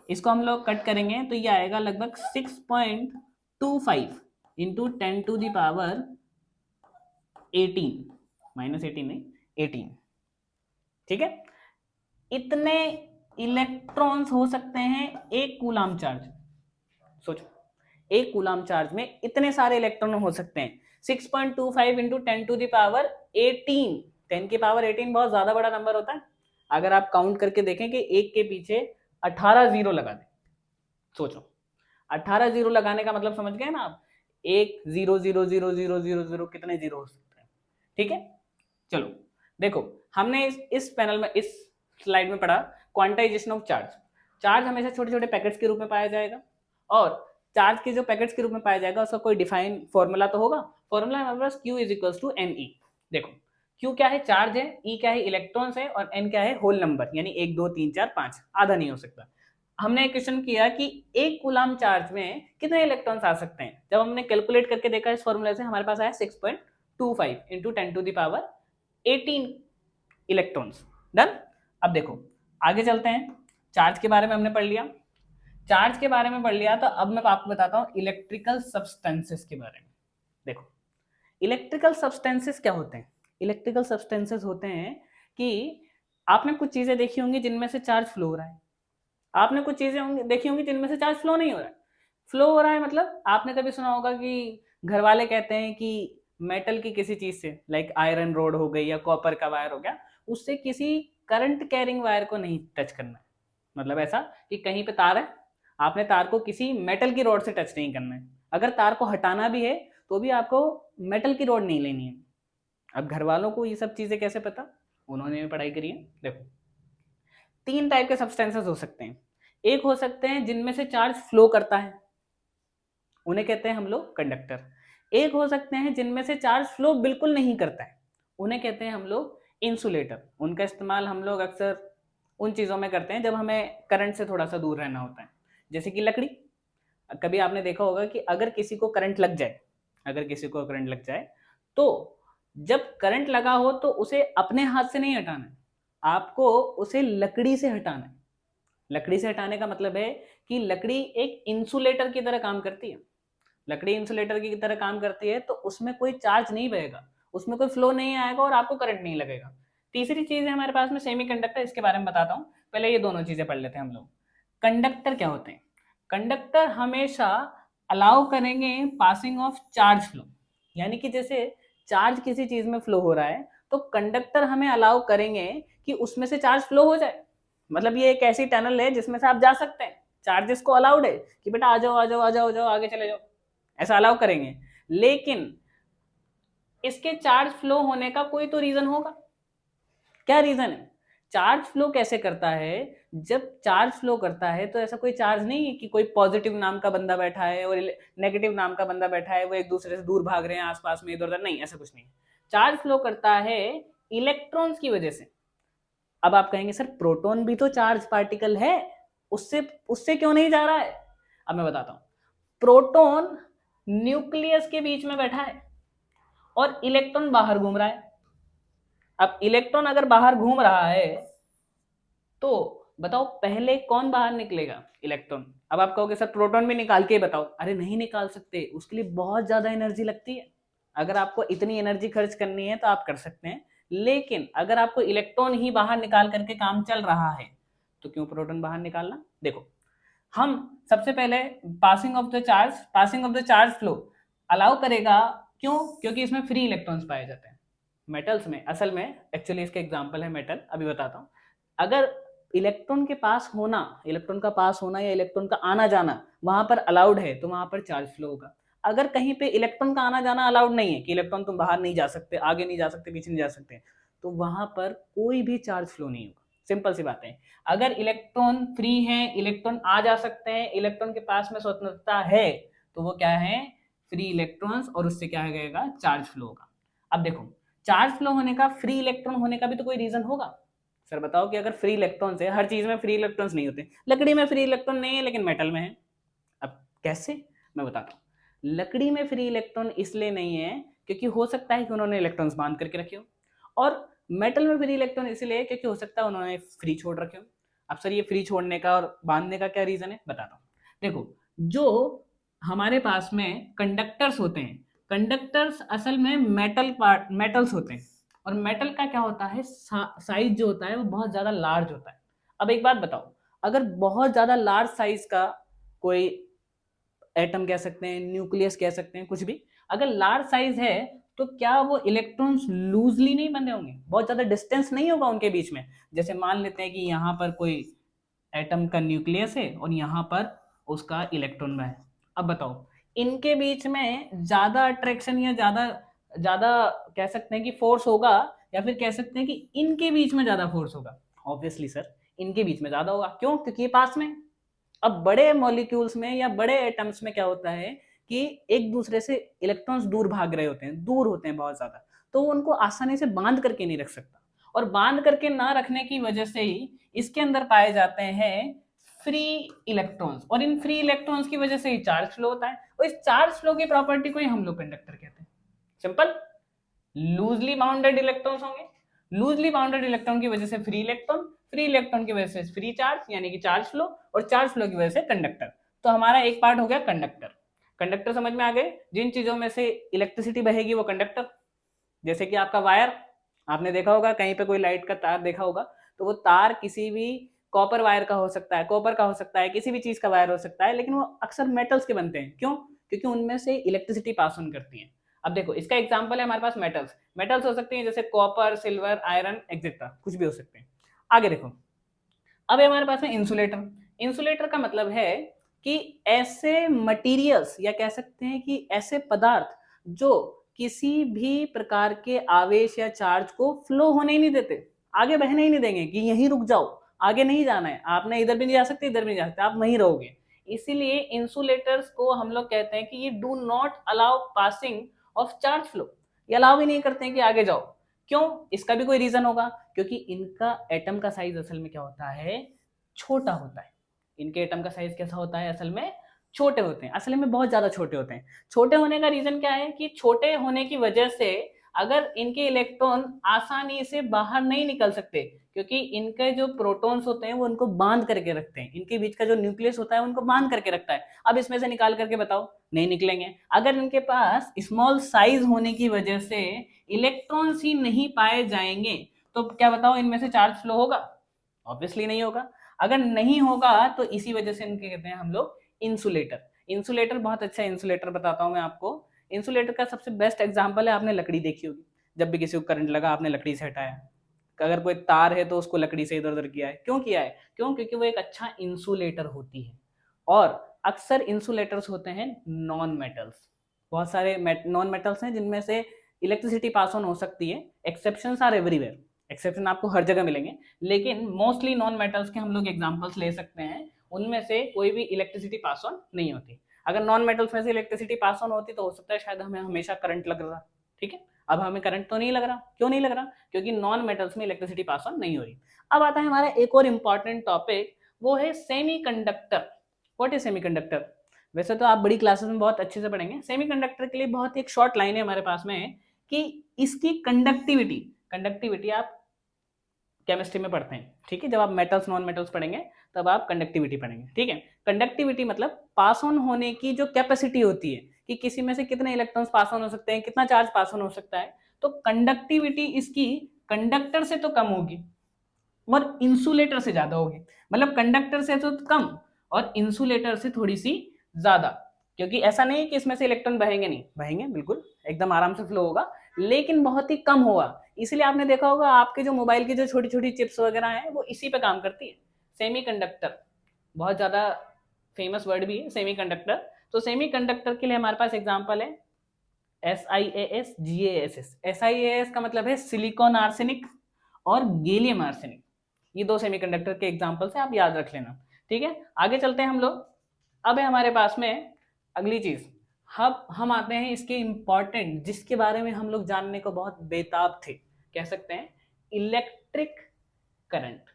इसको हम लोग कट करेंगे तो ये आएगा लगभग 6.25 इंटू 10⁻18 -18 नहीं 18। ठीक है, इतने इलेक्ट्रॉन्स हो सकते हैं एक कूलाम चार्ज। सोचो, एक कूलाम चार्ज में इतने सारे इलेक्ट्रॉन हो सकते हैं। 6.25 इंटू 10⁻18, 10⁻18 बहुत ज्यादा बड़ा नंबर होता है। अगर आप काउंट करके देखें कि एक के पीछे 18 जीरो लगा दें, सोचो 18 जीरो लगाने का मतलब समझ गए ना आप, 1 0 0 0 0 0 0 कितने जीरो हो सकते हैं। ठीक है, चलो देखो, हमने इस पैनल में, इस स्लाइड में पढ़ा क्वांटाइजेशन ऑफ चार्ज। चार्ज हमेशा छोटे छोटे पैकेट्स के रूप में पाया जाएगा, और चार्ज के जो पैकेट्स के रूप में पाया जाएगा उसका कोई डिफाइन फॉर्मूला तो होगा। फॉर्मूला हमारे पास Q is equals to NE। देखो Q क्या है, चार्ज है, E क्या है, इलेक्ट्रॉन्स है, और N क्या है, होल नंबर, यानी 1 2 3 4 5, आधा नहीं हो सकता। हमने एक क्वेश्चन किया कि एक कूलाम चार्ज में कितने इलेक्ट्रॉन्स आ सकते हैं। जब हमने कैलकुलेट करके देखा इस फॉर्मूले से, हमारे पास आया 6.25 इंटू 10⁻18 इलेक्ट्रॉन्स। डन। अब देखो आगे चलते हैं, चार्ज के बारे में हमने पढ़ लिया, चार्ज के बारे में पढ़ लिया, तो अब मैं आपको बताता हूं इलेक्ट्रिकल सब्सटेंसेस के बारे में। देखो इलेक्ट्रिकल सब्सटेंसेस क्या होते हैं। इलेक्ट्रिकल सब्सटेंसेस होते हैं कि आपने कुछ चीजें देखी होंगी जिनमें से चार्ज फ्लो हो रहा है, आपने कुछ चीजें देखी होंगी जिनमें से चार्ज फ्लो नहीं हो रहा है। फ्लो हो रहा है मतलब आपने कभी सुना होगा कि घर वाले कहते हैं कि मेटल की किसी चीज से, लाइक आयरन रोड हो गई या कॉपर का वायर हो गया, उससे किसी करंट कैरिंग वायर को नहीं टच करना है। मतलब ऐसा कि कहीं पे तार है, आपने तार को किसी मेटल की रॉड से टच नहीं करना है। अगर तार को हटाना भी है तो भी आपको मेटल की रॉड नहीं लेनी है। अब घर वालों को ये सब चीजें कैसे पता, उन्होंने भी पढ़ाई करी है। देखो 3 टाइप के सब्सटेंसेस हो सकते हैं। एक हो सकते हैं जिनमें से चार्ज फ्लो करता है, उन्हें कहते हैं हम लोग कंडक्टर। एक हो सकते हैं जिनमें से चार्ज फ्लो बिल्कुल नहीं करता है, उन्हें कहते हैं हम लोग इंसुलेटर। उनका इस्तेमाल हम लोग अक्सर उन चीज़ों में करते हैं जब हमें करंट से थोड़ा सा दूर रहना होता है, जैसे कि लकड़ी। कभी आपने देखा होगा कि अगर किसी को करंट लग जाए, अगर किसी को करंट लग जाए तो जब करंट लगा हो तो उसे अपने हाथ से नहीं हटाना है, आपको उसे लकड़ी से हटाना है। लकड़ी से हटाने का मतलब है कि लकड़ी एक इंसुलेटर की तरह काम करती है। लकड़ी इंसुलेटर की तरह काम करती है तो उसमें कोई चार्ज नहीं बहेगा, उसमें कोई फ्लो नहीं आएगा और आपको करंट नहीं लगेगा। तीसरी चीज है हमारे पास में सेमीकंडक्टर, इसके बारे में बताता हूँ। पहले ये दोनों चीजें पढ़ लेते हैं हम लोग। कंडक्टर क्या होते हैं। कंडक्टर हमेशा अलाउ करेंगे पासिंग ऑफ चार्ज फ्लो, यानी कि जैसे चार्ज किसी चीज में फ्लो हो रहा है तो कंडक्टर हमें अलाउ करेंगे कि उसमें से चार्ज फ्लो हो जाए। मतलब ये एक ऐसी टनल है जिसमें से आप जा सकते हैं, चार्जेस को अलाउड है कि बेटा आ जाओ आ जाओ आ जाओ आ जाओ, आगे चले जाओ, ऐसा अलाउ करेंगे। लेकिन इसके चार्ज फ्लो होने का कोई तो रीजन होगा। क्या रीजन है, चार्ज फ्लो कैसे करता है। जब चार्ज फ्लो करता है तो ऐसा कोई चार्ज नहीं है कि कोई पॉजिटिव नाम का बंदा बैठा है और नेगेटिव नाम का बंदा बैठा है, वो एक दूसरे से दूर भाग रहे हैं आसपास में इधर उधर, नहीं, ऐसा कुछ नहीं। चार्ज फ्लो करता है इलेक्ट्रॉन्स की वजह से। अब आप कहेंगे सर प्रोटॉन भी तो चार्ज पार्टिकल है, उससे उससे क्यों नहीं जा रहा है। अब मैं बताता हूं, प्रोटॉन न्यूक्लियस के बीच में बैठा है और इलेक्ट्रॉन बाहर घूम रहा है। अब इलेक्ट्रॉन अगर बाहर घूम रहा है तो बताओ पहले कौन बाहर निकलेगा, इलेक्ट्रॉन। अब आप कहोगे सर प्रोटॉन भी निकाल के बताओ, अरे नहीं निकाल सकते, उसके लिए बहुत ज्यादा एनर्जी लगती है। अगर आपको इतनी एनर्जी खर्च करनी है तो आप कर सकते हैं, लेकिन अगर आपको इलेक्ट्रॉन ही बाहर निकाल करके काम चल रहा है तो क्यों प्रोटॉन बाहर निकालना। देखो हम सबसे पहले passing of the charge flow allow करेगा, क्यों, क्योंकि इसमें फ्री इलेक्ट्रॉन्स पाए जाते हैं। मेटल्स में असल में एक्चुअली इसका एग्जांपल है मेटल, अभी बताता हूँ। अगर इलेक्ट्रॉन के पास होना, इलेक्ट्रॉन का पास होना या इलेक्ट्रॉन का आना जाना वहां पर अलाउड है तो वहां पर चार्ज फ्लो होगा। अगर कहीं पे इलेक्ट्रॉन का आना जाना अलाउड नहीं है कि इलेक्ट्रॉन तुम बाहर नहीं जा सकते, आगे नहीं जा सकते, पीछे नहीं जा सकते, तो वहां पर कोई भी चार्ज फ्लो नहीं होगा। सिंपल सी बात है। अगर इलेक्ट्रॉन फ्री है, इलेक्ट्रॉन आ जा सकते हैं, इलेक्ट्रॉन के पास में स्वतंत्रता है, तो वो क्या है, फ्री इलेक्ट्रॉन्स, और उससे क्या हो जाएगा, चार्ज फ्लो होगा। अब देखो, चार्ज फ्लो होने का, फ्री इलेक्ट्रॉन होने का भी तो कोई रीजन होगा। सर बताओ कि अगर फ्री इलेक्ट्रॉन्स है, हर चीज में फ्री इलेक्ट्रॉन्स नहीं होते, लकड़ी में फ्री इलेक्ट्रॉन नहीं है लेकिन मेटल में है। अब कैसे, मैं बताता हूँ। लकड़ी में फ्री इलेक्ट्रॉन इसलिए नहीं है क्योंकि हो सकता है कि उन्होंने इलेक्ट्रॉन्स बांध करके रखे हो, और मेटल में फ्री इलेक्ट्रॉन इसलिए क्योंकि हो सकता है उन्होंने फ्री छोड़ रखे हो। अब सर ये फ्री छोड़ने का और बांधने का क्या रीजन है, बताता हूँ। देखो, जो हमारे पास में कंडक्टर्स होते हैं, कंडक्टर्स असल में मेटल्स होते हैं, और मेटल का क्या होता है, साइज जो होता है वो बहुत ज्यादा लार्ज होता है। अब एक बात बताओ, अगर बहुत ज्यादा लार्ज साइज का कोई एटम कह सकते हैं, न्यूक्लियस कह सकते हैं, कुछ भी, अगर लार्ज साइज है तो क्या वो इलेक्ट्रॉन्स लूजली नहीं बंधे होंगे, बहुत ज्यादा डिस्टेंस नहीं होगा उनके बीच में। जैसे मान लेते हैं कि यहाँ पर कोई एटम का न्यूक्लियस है और यहाँ पर उसका इलेक्ट्रॉन है। अब बताओ, इनके बीच में ज्यादा अट्रैक्शन या ज्यादा ज्यादा कह सकते हैं कि फोर्स होगा, या फिर कह सकते हैं कि इनके बीच में ज्यादा फोर्स होगा? ऑब्वियसली सर, इनके बीच में ज्यादा होगा। क्यों? क्योंकि ये पास में। अब बड़े मॉलिक्यूल्स में या बड़े एटम्स में क्या होता है कि एक दूसरे से इलेक्ट्रॉन्स दूर भाग रहे होते हैं, दूर होते हैं बहुत ज्यादा, तो उनको आसानी से बांध करके नहीं रख सकता, और बांध करके ना रखने की वजह से ही इसके अंदर पाए जाते हैं फ्री इलेक्ट्रॉन्स, और इन फ्री इलेक्ट्रॉन्स की वजह से ही चार्ज फ्लो होता है, और इस चार्ज फ्लो की प्रॉपर्टी को ही हम लोग कंडक्टर कहते हैं। सिंपल। लूजली बाउंडेड इलेक्ट्रॉन्स होंगे, लूजली बाउंडेड इलेक्ट्रॉन की वजह से फ्री इलेक्ट्रॉन, फ्री इलेक्ट्रॉन की वजह से फ्री चार्ज यानी कि चार्ज फ्लो, और चार्ज फ्लो की वजह से कंडक्टर। तो हमारा एक पार्ट हो गया कंडक्टर। कंडक्टर समझ में आ गए? जिन चीजों में से इलेक्ट्रिसिटी बहेगी वो कंडक्टर। जैसे कि आपका वायर, आपने देखा होगा कहीं पे कोई लाइट का तार देखा होगा, तो वो तार किसी भी कॉपर वायर का हो सकता है, कॉपर का हो सकता है, किसी भी चीज का वायर हो सकता है, लेकिन वो अक्सर मेटल्स के बनते हैं। क्यों? क्योंकि उनमें से इलेक्ट्रिसिटी पास ऑन करती है। अब देखो, इसका एग्जांपल है हमारे पास मेटल्स। मेटल्स हो सकते हैं जैसे कॉपर, सिल्वर, आयरन एक्सेट्रा, कुछ भी हो सकते हैं। आगे देखो, अब हमारे पास में इंसुलेटर। इंसुलेटर का मतलब है कि ऐसे मटेरियल्स या कह सकते हैं कि ऐसे पदार्थ जो किसी भी प्रकार के आवेश या चार्ज को फ्लो होने ही नहीं देते, आगे बहने ही नहीं देंगे कि यहीं रुक जाओ, आगे नहीं जाना है, आपने इधर भी नहीं जा सकते, इधर भी नहीं जा सकते, आप वहीं रहोगे। इसीलिए इंसुलेटर्स को हम लोग कहते हैं कि ये do not allow passing of charge flow, ये अलाउ ही नहीं करते हैं कि आगे जाओ। क्यों? इसका भी कोई रीजन होगा, क्योंकि इनका एटम का साइज असल में क्या होता है, छोटा होता है। इनके एटम का साइज कैसा होता है, असल में छोटे होते हैं, असल में बहुत ज्यादा छोटे होते हैं। छोटे होने का रीजन क्या है कि छोटे होने की वजह से अगर इनके इलेक्ट्रॉन आसानी से बाहर नहीं निकल सकते, क्योंकि इनके जो प्रोटॉन्स होते हैं वो उनको बांध करके रखते हैं, इनके बीच का जो न्यूक्लियस होता है उनको बांध करके रखता है। अब इसमें से निकाल करके बताओ, नहीं निकलेंगे। अगर इनके पास स्मॉल साइज होने की वजह से इलेक्ट्रॉन्स ही नहीं पाए जाएंगे, तो क्या बताओ, इनमें से चार्ज फ्लो होगा? ऑब्वियसली नहीं होगा। अगर नहीं होगा तो इसी वजह से इनके कहते हैं हम लोग इंसुलेटर। इंसुलेटर बहुत अच्छा इंसुलेटर बताता हूं मैं आपको। इंसुलेटर का सबसे बेस्ट एग्जांपल है, आपने लकड़ी देखी होगी, जब भी किसी को करंट लगा आपने लकड़ी से हटाया, अगर कोई तार है तो उसको लकड़ी से इधर उधर किया है। क्यों किया है? क्यों? क्योंकि वो एक अच्छा इंसुलेटर होती है। और अक्सर इंसुलेटर्स होते हैं नॉन मेटल्स। बहुत सारे नॉन मेटल्स हैं जिनमें से इलेक्ट्रिसिटी पास ऑन हो सकती है, एक्सेप्शंस आर एवरीवेयर, एक्सेप्शन आपको हर जगह मिलेंगे, लेकिन मोस्टली नॉन मेटल्स के हम लोग एग्जांपल्स ले सकते हैं, उनमें से कोई भी इलेक्ट्रिसिटी पास ऑन नहीं होती। अगर नॉन मेटल्स में से इलेक्ट्रिसिटी पास ऑन होती तो हो सकता है शायद हमें हमेशा करंट लग रहा। ठीक है, अब हमें करंट तो नहीं लग रहा। क्यों नहीं लग रहा? क्योंकि नॉन मेटल्स में इलेक्ट्रिसिटी पास ऑन नहीं हो रही। अब आता है हमारा एक और इंपॉर्टेंट टॉपिक, वो है सेमीकंडक्टर। What is semiconductor? वैसे तो आप बड़ी क्लासेस में बहुत अच्छे से पढ़ेंगे। सेमीकंडक्टर के लिए बहुत एक शॉर्ट लाइन है हमारे पास में कि इसकी कंडक्टिविटी, कंडक्टिविटी आप केमिस्ट्री में पढ़ते हैं, ठीक है, जब आप मेटल्स नॉन मेटल्स पढ़ेंगे तब आप कंडक्टिविटी पढ़ेंगे। ठीक है, कंडक्टिविटी मतलब पास ऑन होने की जो कैपेसिटी होती है कि किसी में से कितने इलेक्ट्रॉन्स पास ऑन हो सकते हैं, कितना चार्ज पास ऑन हो सकता है, तो कंडक्टिविटी इसकी कंडक्टर से तो कम होगी और इंसुलेटर से ज्यादा होगी। मतलब कंडक्टर से तो कम और इंसुलेटर से थोड़ी सी ज्यादा, क्योंकि ऐसा नहीं कि इसमें से इलेक्ट्रॉन बहेंगे, नहीं बहेंगे, बिल्कुल एकदम आराम से फ्लो होगा, लेकिन बहुत ही कम होगा। इसलिए आपने देखा होगा आपके जो मोबाइल की जो छोटी छोटी चिप्स वगैरह हैं वो इसी पे काम करती है। सेमीकंडक्टर बहुत ज़्यादा फेमस वर्ड भी है सेमीकंडक्टर। तो सेमीकंडक्टर के लिए हमारे पास एग्जांपल है SiAs GaAs। SiAs का मतलब है सिलिकॉन आर्सेनिक और गैलियम आर्सेनिक। ये दो सेमीकंडक्टर के एग्जांपल्स हैं, आप याद रख लेना। ठीक है, आगे चलते हैं हम लोग। अब है हमारे पास में अगली चीज, हम आते हैं इसके इंपॉर्टेंट, जिसके बारे में हम लोग जानने को बहुत बेताब थे, कह सकते हैं electric current.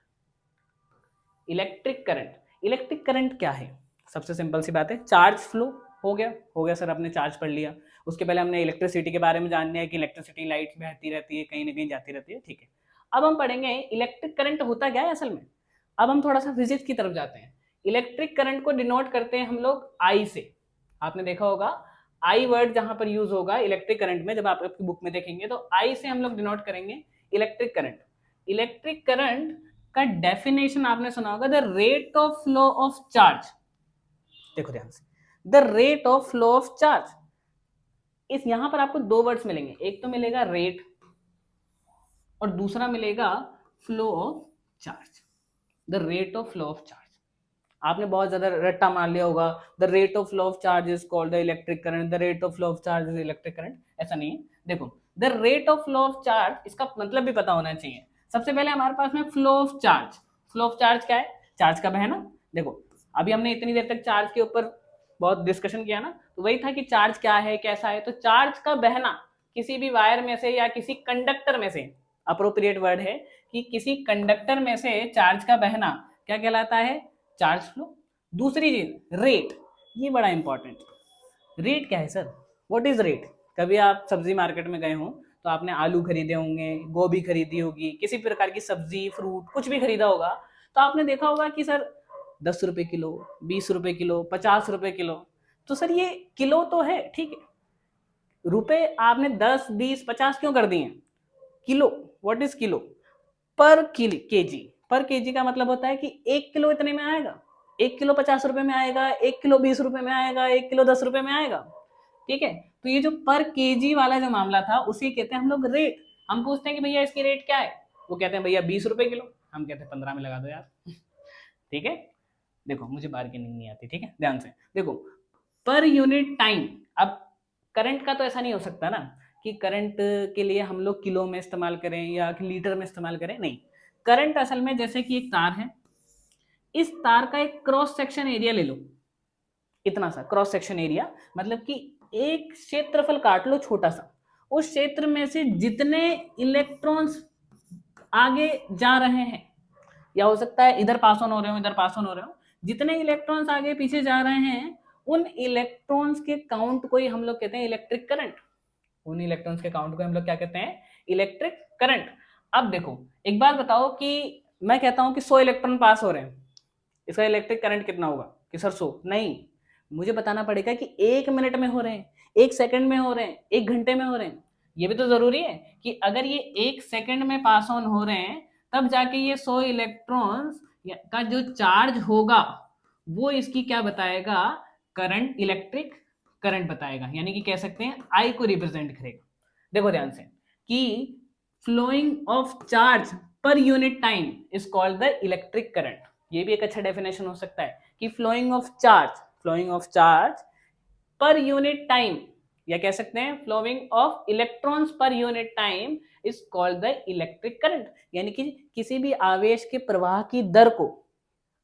Electric current, electric current क्या है? सबसे सिंपल सी बात है, चार्ज फ्लो हो गया सर, आपने चार्ज पढ़ लिया। उसके पहले हमने इलेक्ट्रिसिटी के बारे में जान लिया कि इलेक्ट्रिसिटी लाइट्स बहती रहती है, कहीं ना कहीं जाती रहती है। ठीक है, अब हम पढ़ेंगे इलेक्ट्रिक करंट होता क्या है असल में। अब हम थोड़ा सा फिजिक्स की तरफ जाते हैं। इलेक्ट्रिक करंट को डिनोट करते हैं हम लोग आई से। आपने देखा होगा आई वर्ड जहां पर यूज होगा इलेक्ट्रिक करंट में, जब आप आपकी बुक में देखेंगे तो आई से हम लोग डिनोट करेंगे इलेक्ट्रिक करंट। इलेक्ट्रिक करंट का डेफिनेशन आपने सुना होगा, the rate of flow of charge. देखो ध्यान से, the rate of flow of charge. इस यहां पर आपको दो वर्ड्स मिलेंगे, एक तो मिलेगा रेट और दूसरा मिलेगा flow of charge. The rate of flow of charge, आपने बहुत ज्यादा रट्टा मार लिया होगा, the rate of flow of charge is called the electric current, the rate of flow of charge is electric current. ऐसा नहीं है, देखो the rate of flow of charge, इसका मतलब भी पता होना चाहिए। सबसे पहले हमारे पास में flow of charge. Flow of charge क्या है? चार्ज का बहना। देखो अभी हमने इतनी देर तक चार्ज के ऊपर बहुत डिस्कशन किया ना, तो वही था कि चार्ज क्या है, कैसा है। तो चार्ज का बहना किसी भी वायर में से या किसी कंडक्टर में से, अप्रोप्रिएट वर्ड है कि किसी कंडक्टर में से चार्ज का बहना क्या कहलाता है? Charge flow. दूसरी चीज रेट, ये बड़ा इंपॉर्टेंट। रेट क्या है सर? What is rate? कभी आप सब्जी मार्केट में गए हो तो आपने आलू खरीदे होंगे, गोभी खरीदी होगी, किसी प्रकार की सब्जी फ्रूट कुछ भी खरीदा होगा, तो आपने देखा होगा कि सर 10 रुपए किलो, 20 रुपए किलो, 50 रुपए किलो। तो सर ये किलो तो है, ठीक है, रुपए आपने 10 20 50 क्यों कर दिए? Kilo, what is kilo? पर केजी। पर केजी का मतलब होता है कि 1 किलो इतने में आएगा, 1 किलो 50 रुपए में आएगा, 1 किलो 20 रुपए में आएगा, 1 किलो 10 रुपए में आएगा। ठीक है, तो ये जो पर केजी वाला जो मामला था उसे कहते हैं हम लोग रेट। हम पूछते हैं कि भैया इसकी रेट क्या है, वो कहते हैं भैया 20 रुपए किलो, हम कहते हैं 15 में लगा दो यार। ठीक है, देखो मुझे बार्गेनिंग नहीं आती, ठीक है, ध्यान से देखो। पर यूनिट टाइम, अब करंट का तो ऐसा नहीं हो सकता ना कि करंट के लिए हम लोग किलो में इस्तेमाल करें या लीटर में इस्तेमाल करें, नहीं। करंट असल में जैसे कि एक तार है, इस तार का एक क्रॉस सेक्शन एरिया ले लो, इतना सा क्रॉस सेक्शन एरिया, मतलब कि एक क्षेत्रफल काट लो छोटा सा, उस क्षेत्र में से जितने इलेक्ट्रॉन्स आगे जा रहे हैं, या हो सकता है इधर पास ऑन हो रहे हो, इधर पास ऑन हो रहे हो, जितने इलेक्ट्रॉन्स आगे पीछे जा रहे हैं उन इलेक्ट्रॉन्स के काउंट को ही हम लोग कहते हैं इलेक्ट्रिक करंट। उन इलेक्ट्रॉन्स के काउंट को हम लोग क्या कहते हैं? Electric current. अब देखो एक बात बताओ कि मैं कहता हूं कि 100 इलेक्ट्रॉन पास हो रहे हैं, इसका इलेक्ट्रिक करंट कितना होगा? कि सर 100 नहीं, मुझे बताना पड़ेगा कि 1 मिनट में हो रहे हैं, 1 सेकंड में हो रहे हैं, 1 घंटे में हो रहे हैं। ये भी तो जरूरी है कि अगर ये 1 सेकंड में पास ऑन हो रहे हैं तब जाके ये 100 इलेक्ट्रॉन्स का जो चार्ज होगा वो इसकी क्या बताएगा? करंट, इलेक्ट्रिक करंट बताएगा, यानी कि कह सकते हैं आई को रिप्रेजेंट करेगा। देखो ध्यान से कि flowing of charge per unit time is called the electric current. ये भी एक अच्छा डेफिनेशन हो सकता है कि flowing of charge per unit time, या कह सकते हैं flowing of electrons per unit time is called the electric current. यानी कि किसी भी आवेश के प्रवाह की दर को,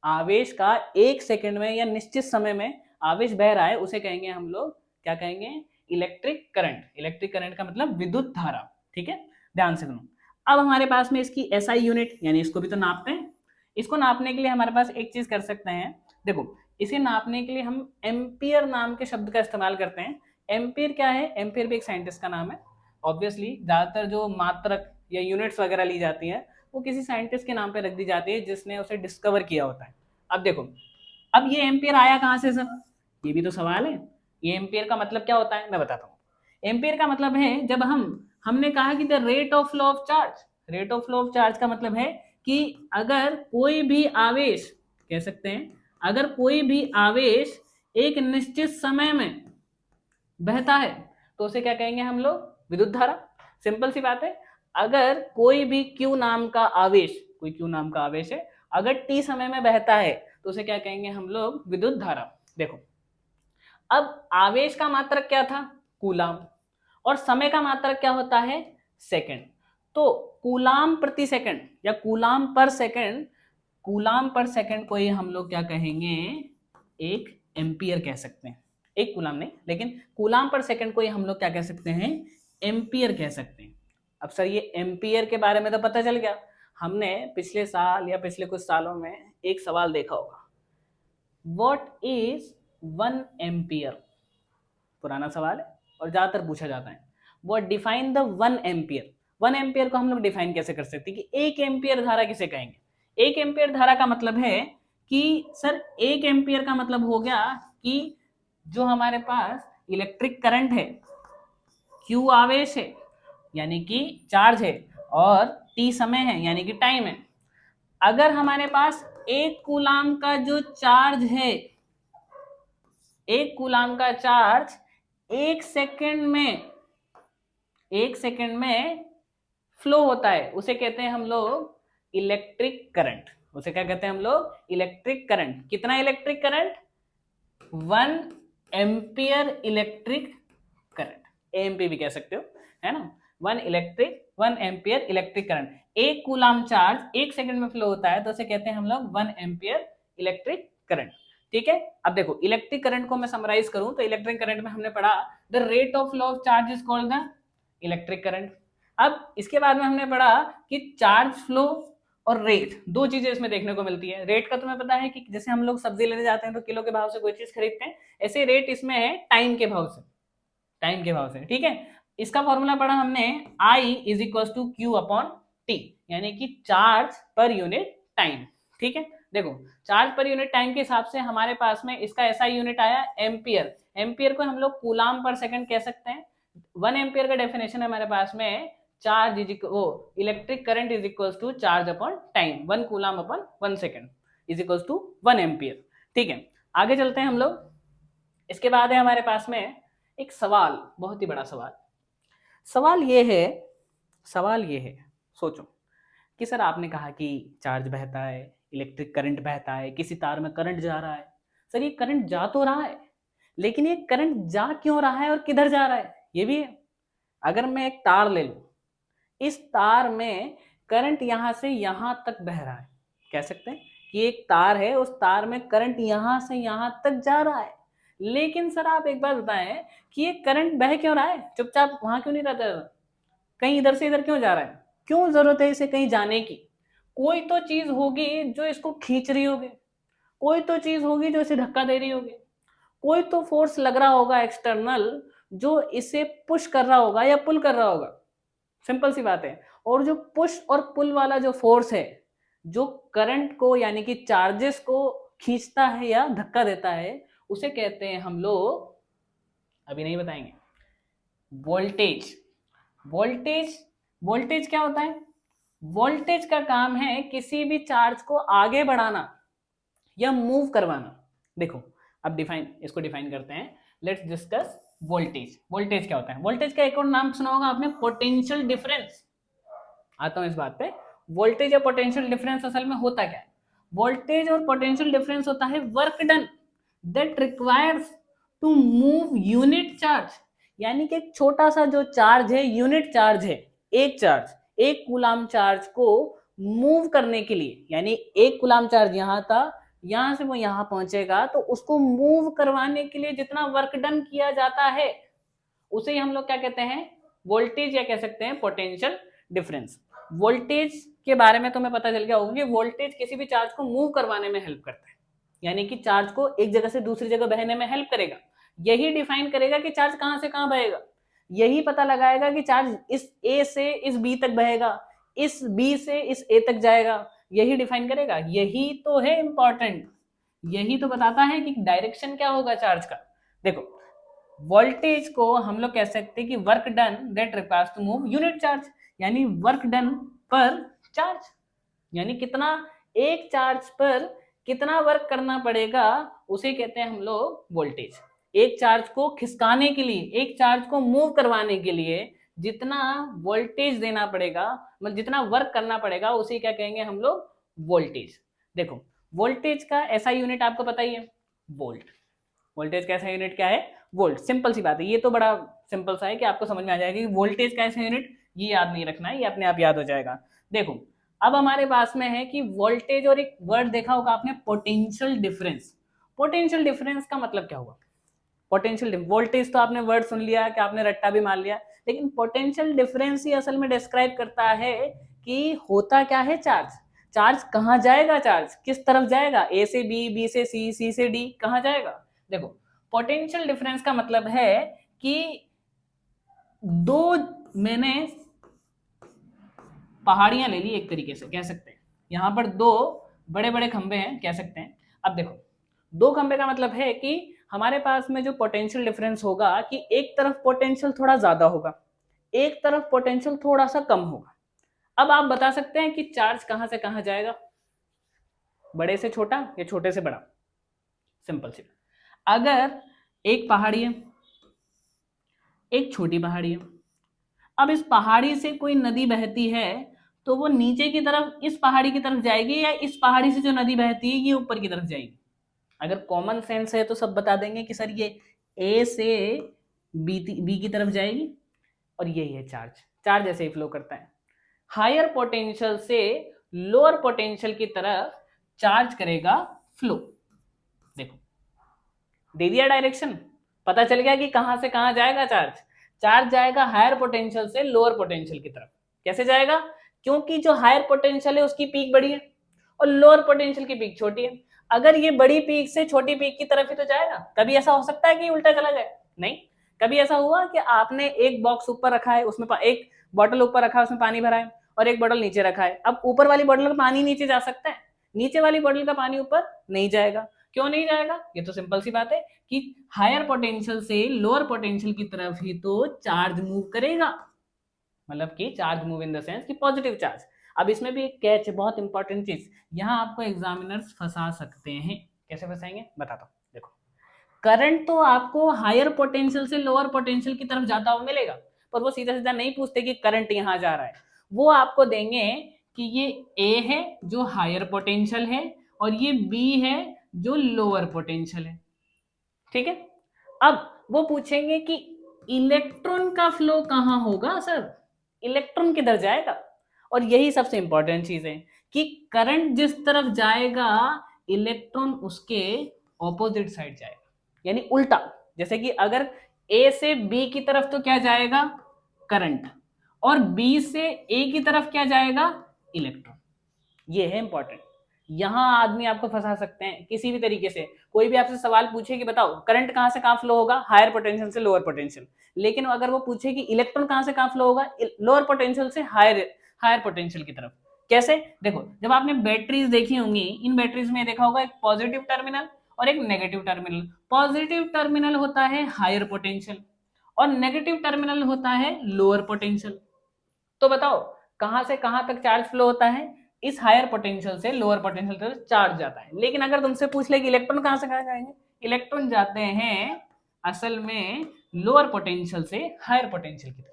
आवेश का 1 सेकंड में या निश्चित समय में आवेश बह रहा है, उसे कहेंगे हम लोग, क्या कहेंगे? Electric current. इलेक्ट्रिक करंट का मतलब विद्युत धारा। ठीक है, ध्यान से सुनो। अब हमारे पास में इसकी एसआई यूनिट, यानी इसको भी तो नापते हैं। इसको नापने के लिए हमारे पास एक चीज कर सकते हैं, देखो इसे नापने के लिए हम एम्पियर नाम के शब्द का इस्तेमाल करते हैं। एम्पियर क्या है? एम्पियर भी एक साइंटिस्ट का नाम है। ऑब्वियसली ज्यादातर जो मात्रक या यूनिट्स वगैरह ली जाती है वो किसी साइंटिस्ट के नाम पे रख दी जाती है जिसने उसे डिस्कवर किया होता है। अब देखो, अब ये एम्पियर आया कहां से सर? ये भी तो सवाल है। ये एम्पियर का मतलब क्या होता है, मैं बताता हूँ। एम्पियर का मतलब है, जब हमने कहा कि the rate of flow of charge, rate of flow of charge का मतलब है कि अगर कोई भी आवेश, कह सकते हैं अगर कोई भी आवेश एक निश्चित समय में बहता है तो उसे क्या कहेंगे हम लोग? विद्युत धारा। सिंपल सी बात है, अगर कोई भी Q नाम का आवेश है, अगर t समय में बहता है तो उसे क्या कहेंगे हम लोग? विद्युत धारा। देखो, अब आवेश का मात्रक क्या था? कूलाम, और समय का मात्रक क्या होता है? सेकंड। तो कूलाम प्रति सेकंड या कूलाम पर सेकंड को ही हम लोग क्या कहेंगे? एक एम्पियर कह सकते हैं। एक कूलाम नहीं, लेकिन कूलाम पर सेकंड को ही हम लोग क्या कह सकते हैं? एम्पियर कह सकते हैं। अब सर ये एम्पियर के बारे में तो पता चल गया। हमने पिछले साल या पिछले कुछ सालों में एक सवाल देखा होगा, व्हाट इज 1 एम्पियर? पुराना सवाल है और ज्यादातर पूछा जाता है। What define the 1 ampere? 1 ampere को हम लोग डिफाइन कैसे कर सकते हैं कि 1 एम्पियर धारा किसे कहेंगे? 1 एम्पियर धारा का मतलब है कि सर 1 एम्पियर का मतलब हो गया कि जो हमारे पास इलेक्ट्रिक करंट है, Q आवेश है यानी कि चार्ज है, और T समय है यानी कि टाइम है। अगर हमारे पास 1 कूलाम का जो चार्ज है, 1 कूलाम का चार्ज 1 सेकंड में फ्लो होता है, उसे कहते हैं हम लोग इलेक्ट्रिक करंट। उसे क्या कहते हैं हम लोग? Electric current. कितना electric current? 1 ampere electric current, amp भी कह सकते हो, है ना? 1 ampere electric current. 1 coulomb charge 1 second में फ्लो होता है तो उसे कहते हैं हम लोग 1 एम्पियर इलेक्ट्रिक करंट। ठीक है, अब देखो इलेक्ट्रिक करंट को मैं समराइज करूं तो इलेक्ट्रिक करंट में हमने पढ़ा the rate of flow of charge is called the electric current. अब इसके बाद में हमने पढ़ा कि चार्ज फ्लो और रेट, दो चीजें इसमें देखने को मिलती है। रेट का तुम्हें पता है कि जैसे हम लोग सब्जी लेने जाते हैं तो किलो के भाव से कोई चीज खरीदते हैं, ऐसे रेट इसमें है टाइम के भाव से। ठीक है, इसका फॉर्मूला पढ़ा हमने, I is equal to Q upon T, यानी कि चार्ज पर यूनिट टाइम। ठीक है, देखो चार्ज पर यूनिट टाइम के हिसाब से हमारे पास में इसका ऐसा यूनिट आया एम्पियर। एम्पियर को हम लोग कूलाम पर सेकंड कह सकते हैं। 1 एम्पियर का डेफिनेशन है हमारे पास में, charge electric current is equal to charge upon time, 1 coulomb upon 1 second is equal to 1 ampere. ठीक है, आगे चलते हैं हम लोग। इसके बाद है हमारे पास में एक सवाल, बहुत ही बड़ा सवाल। सवाल ये है, सोचो कि सर आपने कहा कि चार्ज बहता है, इलेक्ट्रिक करंट बहता है, किसी तार में करंट जा रहा है। सर ये करंट जा तो रहा है, लेकिन ये करंट जा क्यों रहा है और किधर जा रहा है, ये भी है। अगर मैं एक तार ले लूं, इस तार में करंट यहां से यहां तक बह रहा है, कह सकते हैं कि एक तार है, उस तार में करंट यहां से यहां तक जा रहा है। लेकिन सर आप एक बात बताएं कि ये करंट बह क्यों रहा है, चुपचाप वहां क्यों नहीं रहता, कहीं इधर से इधर क्यों जा रहा है? क्यों जरूरत है इसे कहीं जाने की? कोई तो चीज होगी जो इसको खींच रही होगी, कोई तो चीज होगी जो इसे धक्का दे रही होगी, कोई तो फोर्स लग रहा होगा एक्सटर्नल जो इसे पुश कर रहा होगा या पुल कर रहा होगा। सिंपल सी बात है। और जो पुश और पुल वाला जो फोर्स है, जो करंट को यानी कि चार्जेस को खींचता है या धक्का देता है, उसे कहते हैं हम लोग, अभी नहीं बताएंगे, वोल्टेज। वोल्टेज क्या होता है? वोल्टेज का काम है किसी भी चार्ज को आगे बढ़ाना या मूव करवाना। देखो अब इसको डिफाइन करते हैं। Let's discuss voltage. वोल्टेज क्या होता है? वोल्टेज का एक और नाम सुना होगा आपने, पोटेंशियल डिफरेंस। आता हूं इस बात पे, वोल्टेज या पोटेंशियल डिफरेंस असल में होता क्या है? वोल्टेज और पोटेंशियल डिफरेंस होता है work done that requires to move unit charge, यानी कि एक छोटा सा जो चार्ज है, यूनिट चार्ज है, एक कूलाम चार्ज को मूव करने के लिए, यानी एक कूलाम चार्ज यहां था, यहां से वो यहां पहुंचेगा, तो उसको मूव करवाने के लिए जितना वर्क डन किया जाता है उसे ही हम लोग क्या कहते हैं? वोल्टेज, या कह सकते हैं पोटेंशियल डिफरेंस। वोल्टेज के बारे में तुम्हें पता चल गया होगा कि वोल्टेज किसी भी चार्ज को मूव करवाने में हेल्प करता है, यानी कि चार्ज को एक जगह से दूसरी जगह बहने में हेल्प करेगा। यही डिफाइन करेगा कि चार्ज कहां से कहां बहेगा, यही पता लगाएगा कि चार्ज इस ए से इस बी तक बहेगा, इस बी से इस ए तक जाएगा, यही डिफाइन करेगा। यही तो है इंपॉर्टेंट, यही तो बताता है कि डायरेक्शन क्या होगा चार्ज का। देखो वोल्टेज को हम लोग कह सकते हैं कि work done that requires to move unit charge, यानी वर्क डन पर चार्ज, यानी कितना एक चार्ज पर कितना वर्क करना पड़ेगा, उसे कहते हैं हम लोग वोल्टेज। एक चार्ज को खिसकाने के लिए, एक चार्ज को मूव करवाने के लिए जितना वोल्टेज देना पड़ेगा, मतलब जितना वर्क करना पड़ेगा, उसे क्या कहेंगे हम लोग, वोल्टेज। देखो वोल्टेज का एसआई यूनिट आपको पता ही है, वोल्ट। वोल्टेज का एसआई यूनिट क्या है, वोल्ट। सिंपल सी बात है, ये तो बड़ा सिंपल सा है कि आपको समझ में आ जाएगा कि वोल्टेज का एसआई यूनिट, ये याद नहीं रखना है, ये अपने आप याद हो जाएगा। देखो अब हमारे पास में है कि वोल्टेज, और एक वर्ड देखा होगा आपने, पोटेंशियल डिफरेंस। पोटेंशियल डिफरेंस का मतलब क्या हुआ, पोटेंशियल, वोल्टेज तो आपने वर्ड सुन लिया कि आपने रट्टा भी मान लिया, लेकिन पोटेंशियल डिफरेंस ही असल में डिस्क्राइब करता है कि होता क्या है चार्ज। चार्ज कहाँ जाएगा, चार्ज किस तरफ जाएगा, ए से बी, बी से सी, सी से डी, कहाँ जाएगा। देखो पोटेंशियल डिफरेंस का मतलब है कि दो, मैंने पहाड़ियां ले ली एक तरीके से कह सकते हैं, यहां पर दो बड़े बड़े खंबे हैं कह सकते हैं। अब देखो दो खंबे का मतलब है कि हमारे पास में जो पोटेंशियल डिफरेंस होगा कि एक तरफ पोटेंशियल थोड़ा ज्यादा होगा, एक तरफ पोटेंशियल थोड़ा सा कम होगा। अब आप बता सकते हैं कि चार्ज कहां से कहां जाएगा, बड़े से छोटा या छोटे से बड़ा। सिंपल सी, अगर एक पहाड़ी है, एक छोटी पहाड़ी है, अब इस पहाड़ी से कोई नदी बहती है तो वो नीचे की तरफ इस पहाड़ी की तरफ जाएगी, या इस पहाड़ी से जो नदी बहती है ये ऊपर की तरफ जाएगी। अगर कॉमन सेंस है तो सब बता देंगे कि सर ये ए से बी की तरफ जाएगी, और यही है चार्ज। चार्ज ऐसे ही फ्लो करता है, हायर पोटेंशियल से लोअर पोटेंशियल की तरफ चार्ज करेगा फ्लो। देखो दे दिया डायरेक्शन, पता चल गया कि कहां से कहां जाएगा चार्ज। चार्ज जाएगा हायर पोटेंशियल से लोअर पोटेंशियल की तरफ। कैसे जाएगा, क्योंकि जो हायर पोटेंशियल है उसकी पीक बड़ी है और लोअर पोटेंशियल की पीक छोटी है। अगर ये बड़ी पीक से छोटी पीक की तरफ ही तो जाएगा। कभी ऐसा हो सकता है कि उल्टा चला जाए, नहीं। कभी ऐसा हुआ कि आपने एक बॉक्स ऊपर रखा है, उसमें एक बॉटल ऊपर रखा है, उसमें पानी भरा है, और एक बॉटल नीचे रखा है। अब ऊपर वाली बॉटल का पानी नीचे जा सकता है, नीचे वाली बॉटल का पानी ऊपर नहीं जाएगा। क्यों नहीं जाएगा, ये तो सिंपल सी बात है कि हायर पोटेंशियल से लोअर पोटेंशियल की तरफ ही तो चार्ज मूव करेगा, मतलब कि charge move in the sense कि पॉजिटिव चार्ज। अब इसमें भी एक कैच है, बहुत इंपॉर्टेंट चीज, यहां आपको एग्जामिनर्स फंसा सकते हैं। कैसे फंसाएंगे बताता हूं। देखो करंट तो आपको हायर पोटेंशियल से लोअर पोटेंशियल की तरफ जाता हुआ मिलेगा, पर वो सीधा सीधा नहीं पूछते कि करंट यहां जा रहा है। वो आपको देंगे कि ये ए है जो हायर पोटेंशियल है, और ये बी है जो लोअर पोटेंशियल है। ठीक है, अब वो पूछेंगे कि इलेक्ट्रॉन का फ्लो कहां होगा सर, इलेक्ट्रॉन किधर जाएगा। और यही सबसे इंपॉर्टेंट चीज है कि करंट जिस तरफ जाएगा इलेक्ट्रॉन उसके ऑपोजिट साइड जाएगा, यानी उल्टा। जैसे कि अगर ए से बी की तरफ तो क्या जाएगा, करंट, और बी से ए की तरफ क्या जाएगा, इलेक्ट्रॉन। ये है इंपॉर्टेंट। यहां आदमी आपको फंसा सकते हैं किसी भी तरीके से। कोई भी आपसे सवाल पूछे कि बताओ करंट कहां से कहां फ्लो होगा, हायर पोटेंशियल से लोअर पोटेंशियल, लेकिन अगर वो पूछे कि इलेक्ट्रॉन कहां से कहां फ्लो होगा, लोअर पोटेंशियल से हायर पोटेंशियल की तरफ। कैसे, देखो जब आपने बैटरीज देखी होंगी, इन बैटरीज में देखा होगा एक पॉजिटिव टर्मिनल और एक नेगेटिव टर्मिनल। पॉजिटिव टर्मिनल होता है हायर पोटेंशियल और नेगेटिव टर्मिनल होता है लोअर पोटेंशियल। तो बताओ कहां से कहां तक चार्ज फ्लो होता है, इस हायर पोटेंशियल से लोअर पोटेंशियल तक चार्ज जाता है। लेकिन अगर तुमसे पूछ ले कि इलेक्ट्रॉन कहां से कहां जाएंगे, इलेक्ट्रॉन जाते हैं असल में लोअर पोटेंशियल से हायर पोटेंशियल की तरफ।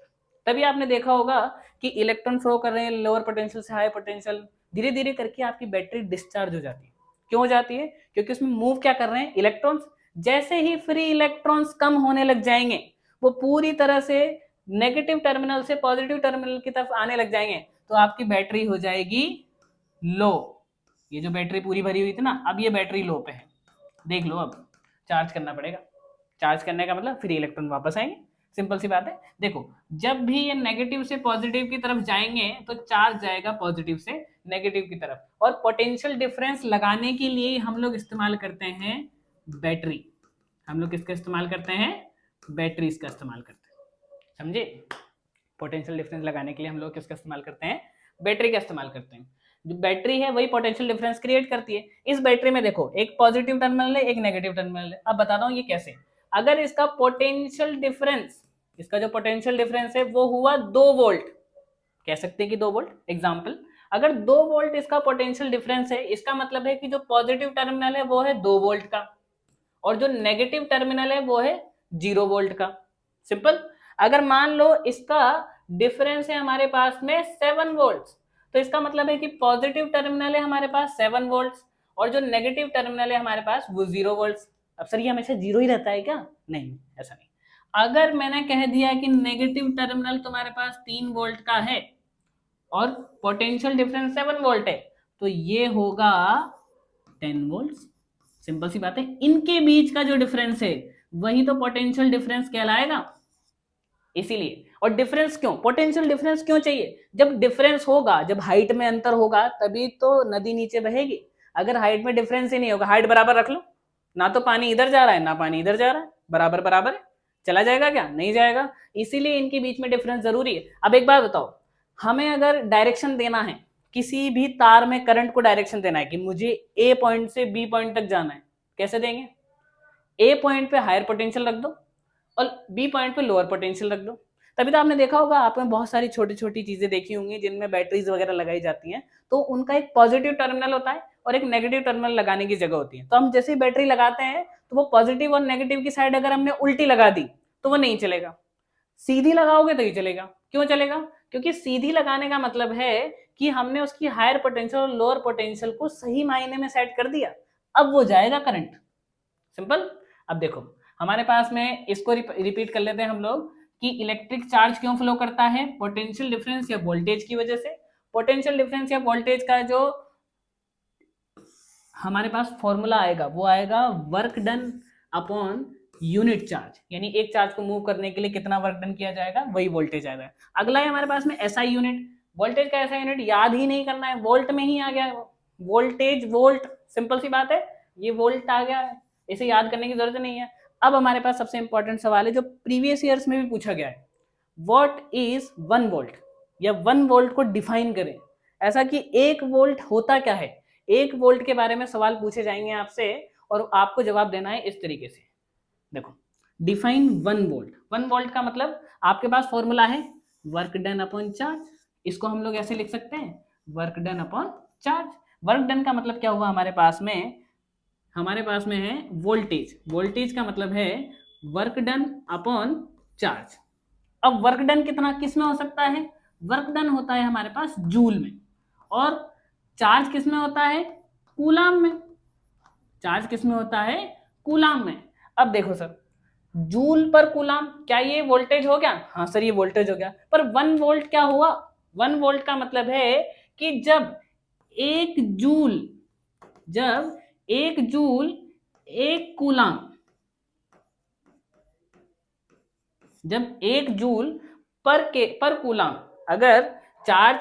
तभी आपने देखा होगा कि इलेक्ट्रॉन फ्लो कर रहे हैं लोअर पोटेंशियल से हायर पोटेंशियल, धीरे धीरे करके आपकी बैटरी डिस्चार्ज हो जाती है। क्यों हो जाती है, क्योंकि उसमें मूव क्या कर रहे हैं, इलेक्ट्रॉन्स। जैसे ही फ्री इलेक्ट्रॉन्स कम होने लग जाएंगे, वो पूरी तरह से नेगेटिव टर्मिनल से पॉजिटिव टर्मिनल की तरफ आने लग जाएंगे, तो आपकी बैटरी हो जाएगी लो। ये जो बैटरी पूरी भरी हुई थी ना, अब ये बैटरी लो पे है, देख लो। अब चार्ज करना पड़ेगा, चार्ज करने का मतलब फ्री इलेक्ट्रॉन वापस आएंगे। सिंपल सी बात है। देखो जब भी ये नेगेटिव से पॉजिटिव की तरफ जाएंगे तो चार्ज जाएगा पॉजिटिव से नेगेटिव की तरफ। और पोटेंशियल डिफरेंस लगाने के लिए हम लोग इस्तेमाल करते हैं बैटरी। हम लोग किसका इस्तेमाल करते हैं, बैटरीज का इस्तेमाल करते हैं, समझे। पोटेंशियल डिफरेंस लगाने के लिए हम लोग किसका इस्तेमाल करते हैं, बैटरी का इस्तेमाल करते हैं। जो बैटरी है वही पोटेंशियल डिफरेंस क्रिएट करती है। इस बैटरी में देखो एक पॉजिटिव टर्मिनल है, एक नेगेटिव टर्मिनल है। अब बताता हूँ ये कैसे। अगर इसका पोटेंशियल डिफरेंस, इसका जो पोटेंशियल डिफरेंस है वो हुआ 2 वोल्ट, कह सकते हैं कि 2 वोल्ट एग्जाम्पल। अगर 2 वोल्ट इसका पोटेंशियल डिफरेंस है, इसका मतलब है कि जो पॉजिटिव टर्मिनल है वो है 2 वोल्ट का, और जो नेगेटिव टर्मिनल है वो है 0 वोल्ट का। सिंपल। अगर मान लो इसका डिफरेंस है हमारे पास में 7 वोल्ट, तो इसका मतलब है कि पॉजिटिव टर्मिनल है हमारे पास 7 वोल्ट और जो नेगेटिव टर्मिनल है हमारे पास वो 0 वोल्ट। अब सर ये हमेशा 0 ही रहता है क्या? नहीं, ऐसा नहीं। अगर मैंने कह दिया कि नेगेटिव टर्मिनल तुम्हारे पास 3 वोल्ट का है और पोटेंशियल डिफरेंस 7 वोल्ट है, तो ये होगा 10 वोल्ट। सिंपल सी बात है, इनके बीच का जो डिफरेंस है वही तो पोटेंशियल डिफरेंस कहलाएगा। इसीलिए, और डिफरेंस क्यों, पोटेंशियल डिफरेंस क्यों चाहिए? जब डिफरेंस होगा, जब हाइट में अंतर होगा तभी तो नदी नीचे बहेगी। अगर हाइट में डिफरेंस ही नहीं होगा, हाइट बराबर रख लो, ना तो पानी इधर जा रहा है ना पानी इधर जा रहा है, बराबर बराबर है, चला जाएगा क्या? नहीं जाएगा। इसीलिए इनके बीच में डिफरेंस जरूरी है। अब एक बात बताओ, हमें अगर डायरेक्शन देना है, किसी भी तार में करंट को डायरेक्शन देना है कि मुझे ए पॉइंट से बी पॉइंट तक जाना है, कैसे देंगे? ए पॉइंट पे हायर पोटेंशियल रख दो और बी पॉइंट पे लोअर पोटेंशियल रख दो। तभी तो आपने देखा होगा, आपने बहुत सारी छोटी छोटी चीजें देखी होंगी जिनमें बैटरीज वगैरह लगाई जाती हैं, तो उनका एक पॉजिटिव टर्मिनल होता है और एक नेगेटिव टर्मिनल लगाने की जगह होती है। तो हम जैसे ही बैटरी लगाते हैं तो वो पॉजिटिव और नेगेटिव की साइड अगर हमने उल्टी लगा दी तो वो नहीं चलेगा, सीधी लगाओगे तो ही चलेगा। क्यों चलेगा? क्योंकि सीधी लगाने का मतलब है कि हमने उसकी हायर पोटेंशियल और लोअर पोटेंशियल को सही मायने में सेट कर दिया, अब वो जाएगा करंट। सिंपल। अब देखो हमारे पास में इसको रिपीट कर लेते हैं हम लोग कि इलेक्ट्रिक चार्ज क्यों फ्लो करता है? पोटेंशियल डिफरेंस या वोल्टेज की वजह से। पोटेंशियल डिफरेंस या वोल्टेज का जो हमारे पास फॉर्मूला आएगा वो आएगा work done upon unit charge, यानी एक चार्ज को मूव करने के लिए कितना वर्क डन किया जाएगा वही वोल्टेज आएगा। अगला है हमारे पास में एसआई यूनिट। वोल्टेज का एसआई यूनिट याद ही नहीं करना है, वोल्ट में ही आ गया है वो, वोल्टेज वोल्ट, सिंपल सी बात है, ये वोल्ट आ गया है, इसे याद करने की जरूरत नहीं है। अब हमारे पास सबसे इंपॉर्टेंट सवाल है जो प्रीवियस ईयर्स में भी पूछा गया है, व्हाट इज 1 वोल्ट, या 1 वोल्ट को डिफाइन करें। ऐसा कि 1 वोल्ट होता क्या है, 1 वोल्ट के बारे में सवाल पूछे जाएंगे आपसे और आपको जवाब देना है इस तरीके से। देखो डिफाइन 1 वोल्ट। 1 वोल्ट का मतलब आपके पास फॉर्मूला है वर्क डन अपॉन चार्ज, इसको हम लोग ऐसे लिख सकते हैं work done upon charge. Work done का मतलब क्या हुआ हमारे पास में है वोल्टेज, वोल्टेज का मतलब है वर्क डन अपॉन चार्ज। अब वर्क डन कितना किस में हो सकता है? वर्क डन होता है हमारे पास जूल में, और चार्ज किस में होता है? कूलाम में। चार्ज किस में होता है? कूलाम में। अब देखो सर, जूल पर कूलाम, क्या ये वोल्टेज हो गया? हाँ सर ये वोल्टेज हो गया, पर 1 वोल्ट क्या हुआ? 1 वोल्ट का मतलब है कि जब एक जूल एक कूलाम, जब 1 जूल पर कूलाम, अगर चार्ज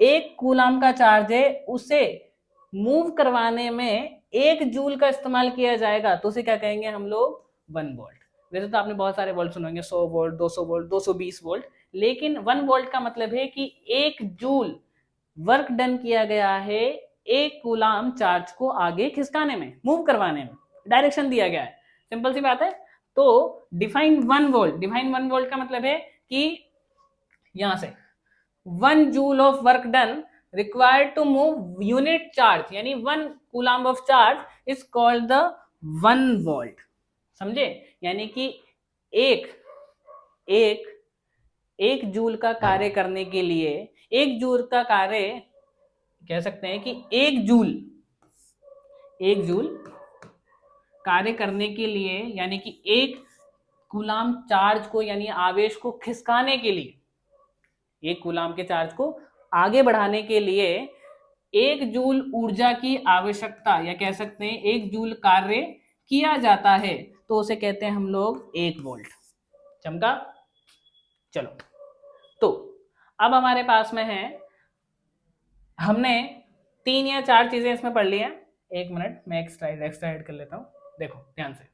1 कूलाम का चार्ज है उसे मूव करवाने में 1 जूल का इस्तेमाल किया जाएगा तो उसे क्या कहेंगे हम लोग? 1 वोल्ट। वैसे तो आपने बहुत सारे वोल्ट सुने होंगे, 100 वोल्ट, 200 वोल्ट, 220 वोल्ट, लेकिन 1 वोल्ट का मतलब है कि 1 जूल वर्क डन किया गया है 1 कूलाम चार्ज को आगे खिसकाने में, मूव करवाने में, डायरेक्शन दिया गया है। सिंपल सी बात है। तो डिफाइन 1 वोल्ट, डिफाइन 1 वोल्ट का मतलब है कि यहां से 1 joule of work done required to move unit charge, यानी 1 coulomb of charge is called the 1 volt. समझे? यानी कि एक जूल का कार्य करने के लिए, 1 जूल का कार्य कह सकते हैं कि 1 जूल कार्य करने के लिए, यानी कि 1 कूलाम चार्ज को यानी आवेश को खिसकाने के लिए, 1 कूलाम के चार्ज को आगे बढ़ाने के लिए 1 जूल ऊर्जा की आवश्यकता, या कह सकते हैं 1 जूल कार्य किया जाता है, तो उसे कहते हैं हम लोग 1 वोल्ट। चमका? चलो, तो अब हमारे पास में है, हमने 3 या 4 चीजें इसमें पढ़ ली है। 1 मिनट मैं एक्स्ट्रा ऐड कर लेता हूं। देखो ध्यान से,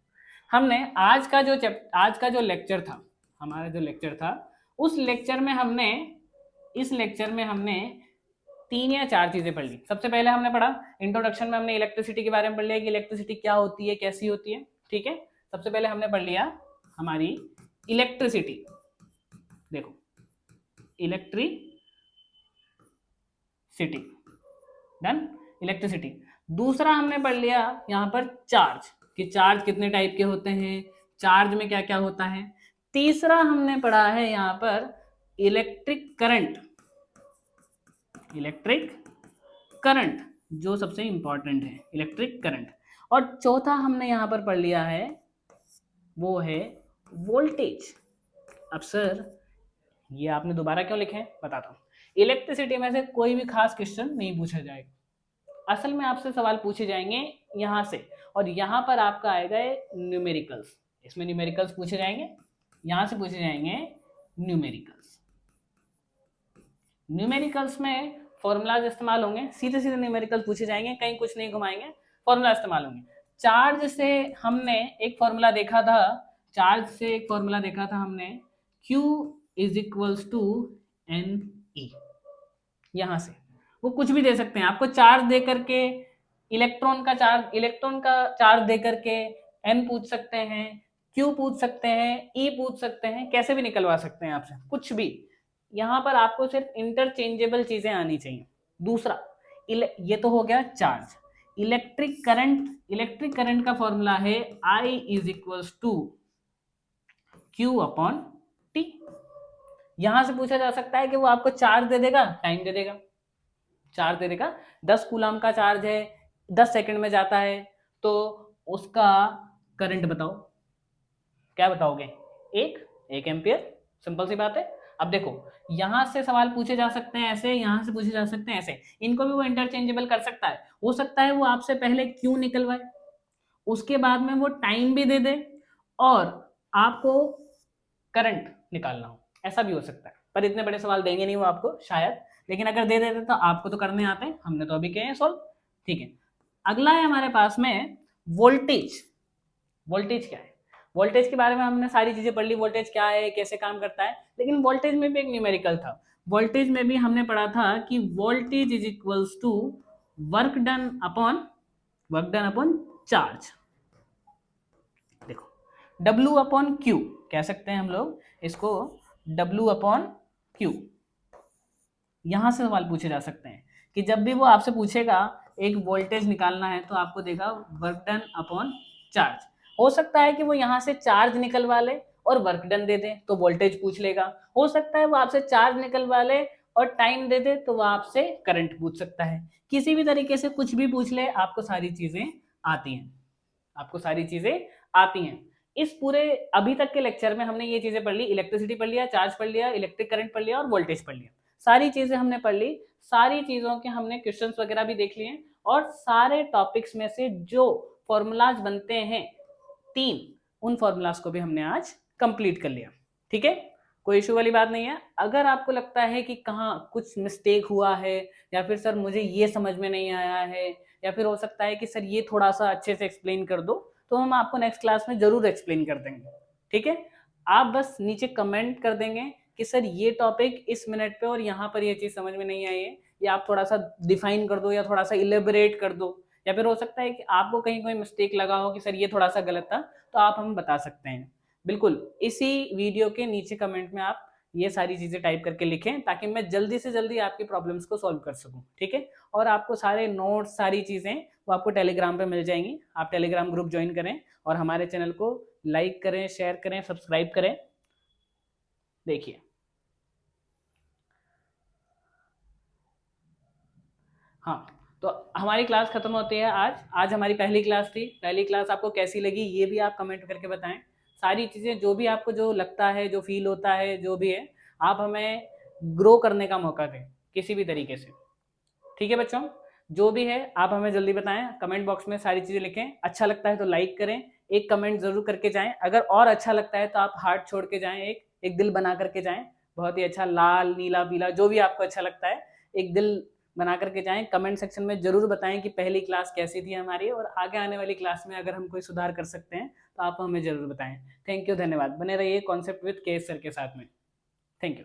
हमने आज का जो लेक्चर था, हमारा जो लेक्चर था, उस लेक्चर में हमने, इस लेक्चर में हमने 3 या 4 चीजें पढ़ ली। सबसे पहले हमने पढ़ा इंट्रोडक्शन में, हमने इलेक्ट्रिसिटी के बारे में पढ़ लिया कि इलेक्ट्रिसिटी क्या होती है, कैसी होती है। ठीक है, सबसे पहले हमने पढ़ लिया हमारी इलेक्ट्रिसिटी। देखो इलेक्ट्रिसिटी डन, इलेक्ट्रिसिटी। दूसरा हमने पढ़ लिया यहाँ पर चार्ज, कि चार्ज कितने टाइप के होते हैं, चार्ज में क्या क्या होता है। तीसरा हमने पढ़ा है यहाँ पर इलेक्ट्रिक करंट, इलेक्ट्रिक करंट जो सबसे इंपॉर्टेंट है, इलेक्ट्रिक करंट। और चौथा हमने यहाँ पर पढ़ लिया है वो है वोल्टेज। अब सर ये आपने दोबारा क्यों लिखे हैं बताता हूँ। इलेक्ट्रिसिटी में से कोई भी खास क्वेश्चन नहीं पूछा जाएगा, असल में आपसे सवाल पूछे जाएंगे यहाँ से, और यहाँ पर आपका आएगा न्यूमेरिकल्स, इसमें न्यूमेरिकल्स पूछे जाएंगे, यहाँ से पूछे जाएंगे न्यूमेरिकल्स। न्यूमेरिकल्स में फॉर्मूलाज इस्तेमाल होंगे, सीधे सीधे न्यूमेरिकल पूछे जाएंगे, कहीं कुछ नहीं घुमाएंगे, फॉर्मूला इस्तेमाल होंगे। चार्ज से हमने एक फॉर्मूला देखा था, चार्ज से एक फॉर्मूला देखा था हमने, Q is equals to NE। यहां से वो कुछ भी दे सकते हैं आपको, चार्ज दे करके इलेक्ट्रॉन का चार्ज दे करके N पूछ सकते हैं, Q पूछ सकते हैं, E पूछ सकते हैं, कैसे भी निकलवा सकते हैं आपसे कुछ भी। यहां पर आपको सिर्फ इंटरचेंजेबल चीजें आनी चाहिए। दूसरा ये तो हो गया चार्ज। इलेक्ट्रिक करंट का फॉर्मूला है I is equals to Q upon T। यहां से पूछा जा सकता है कि वो आपको चार्ज दे देगा, टाइम दे देगा, चार्ज दे देगा। 10 कूलम का चार्ज है, 10 सेकंड में जाता है, तो उसका करंट बताओ, क्या बताओगे? एक एम्पियर, सिंपल सी बात है। अब देखो यहां से सवाल पूछे जा सकते हैं ऐसे, यहां से पूछे जा सकते हैं ऐसे, इनको भी वो इंटरचेंजेबल कर सकता है। हो सकता है वो आपसे पहले क्यू निकलवाए, उसके बाद में वो टाइम भी दे दे और आपको करंट निकालना हो, ऐसा भी हो सकता है। पर इतने बड़े सवाल देंगे नहीं वो आपको शायद, लेकिन अगर दे देते तो आपको तो करने आते हैं, हमने तो अभी किए हैं सॉल्व। ठीक है, अगला है हमारे पास में वोल्टेज। वोल्टेज क्या है? वोल्टेज के बारे में हमने सारी चीजें पढ़ ली, वोल्टेज क्या है, कैसे काम करता है, लेकिन वोल्टेज में भी एक न्यूमेरिकल था। वोल्टेज में भी हमने पढ़ा था कि voltage is equals to work done upon charge. देखो W अपॉन क्यू कह सकते हैं हम लोग इसको, W अपॉन क्यू। यहां से सवाल पूछे जा सकते हैं कि जब भी वो आपसे पूछेगा एक वोल्टेज निकालना है तो आपको देगा वर्क डन अपॉन चार्ज। हो सकता है कि वो यहाँ से चार्ज निकलवा ले और वर्क डन दे दे तो वोल्टेज पूछ लेगा, हो सकता है वो आपसे चार्ज निकलवा ले और टाइम दे दे तो वो आपसे करंट पूछ सकता है। किसी भी तरीके से कुछ भी पूछ ले, आपको सारी चीजें आती हैं, आपको सारी चीजें आती हैं। इस पूरे अभी तक के लेक्चर में हमने ये चीजें पढ़ ली, इलेक्ट्रिसिटी पढ़ लिया, चार्ज पढ़ लिया, इलेक्ट्रिक करंट पढ़ लिया और वोल्टेज पढ़ लिया। सारी चीजें हमने पढ़ ली, सारी चीजों के हमने क्वेश्चंस वगैरह भी देख लिए, और सारे टॉपिक्स में से जो फॉर्मूलाज बनते हैं 3, उन फॉर्मूलाज को भी हमने आज कंप्लीट कर लिया। ठीक है, कोई इशू वाली बात नहीं है। अगर आपको लगता है कि कहाँ कुछ मिस्टेक हुआ है, या फिर सर मुझे ये समझ में नहीं आया है, या फिर हो सकता है कि सर ये थोड़ा सा अच्छे से एक्सप्लेन कर दो, तो हम आपको नेक्स्ट क्लास में जरूर एक्सप्लेन कर देंगे। ठीक है, आप बस नीचे कमेंट कर देंगे कि सर ये टॉपिक इस मिनट पे और यहाँ पर ये चीज समझ में नहीं आई है, या आप थोड़ा सा डिफाइन कर दो या थोड़ा सा इलेबोरेट कर दो, या फिर हो सकता है कि आपको कहीं कोई मिस्टेक लगा हो कि सर ये थोड़ा सा गलत था, तो आप हमें बता सकते हैं। बिल्कुल इसी वीडियो के नीचे कमेंट में आप ये सारी चीजें टाइप करके लिखें, ताकि मैं जल्दी से जल्दी आपकी प्रॉब्लम्स को सॉल्व कर सकूं। ठीक है, और आपको सारे नोट्स, सारी चीजें वो आपको टेलीग्राम पे मिल जाएंगी। आप टेलीग्राम ग्रुप ज्वाइन करें और हमारे चैनल को लाइक करें, शेयर करें, सब्सक्राइब करें। देखिए हाँ, तो हमारी क्लास खत्म होती है आज हमारी पहली क्लास थी। पहली क्लास आपको कैसी लगी ये भी आप कमेंट करके बताएं। सारी चीज़ें जो भी आपको जो लगता है, जो फील होता है, जो भी है, आप हमें ग्रो करने का मौका दें किसी भी तरीके से। ठीक है बच्चों, जो भी है आप हमें जल्दी बताएं, कमेंट बॉक्स में सारी चीज़ें लिखें। अच्छा लगता है तो लाइक करें, एक कमेंट जरूर करके जाएं। अगर और अच्छा लगता है तो आप हार्ट छोड़ के जाएं, एक दिल बना करके जाएं, बहुत ही अच्छा, लाल, नीला, पीला, जो भी आपको अच्छा लगता है, एक दिल बना करके जाएं। कमेंट सेक्शन में जरूर बताएं कि पहली क्लास कैसी थी हमारी, और आगे आने वाली क्लास में अगर हम कोई सुधार कर सकते हैं तो आप हमें जरूर बताएं। थैंक यू, धन्यवाद। बने रहिए कॉन्सेप्ट विद के सर के साथ में। Thank you.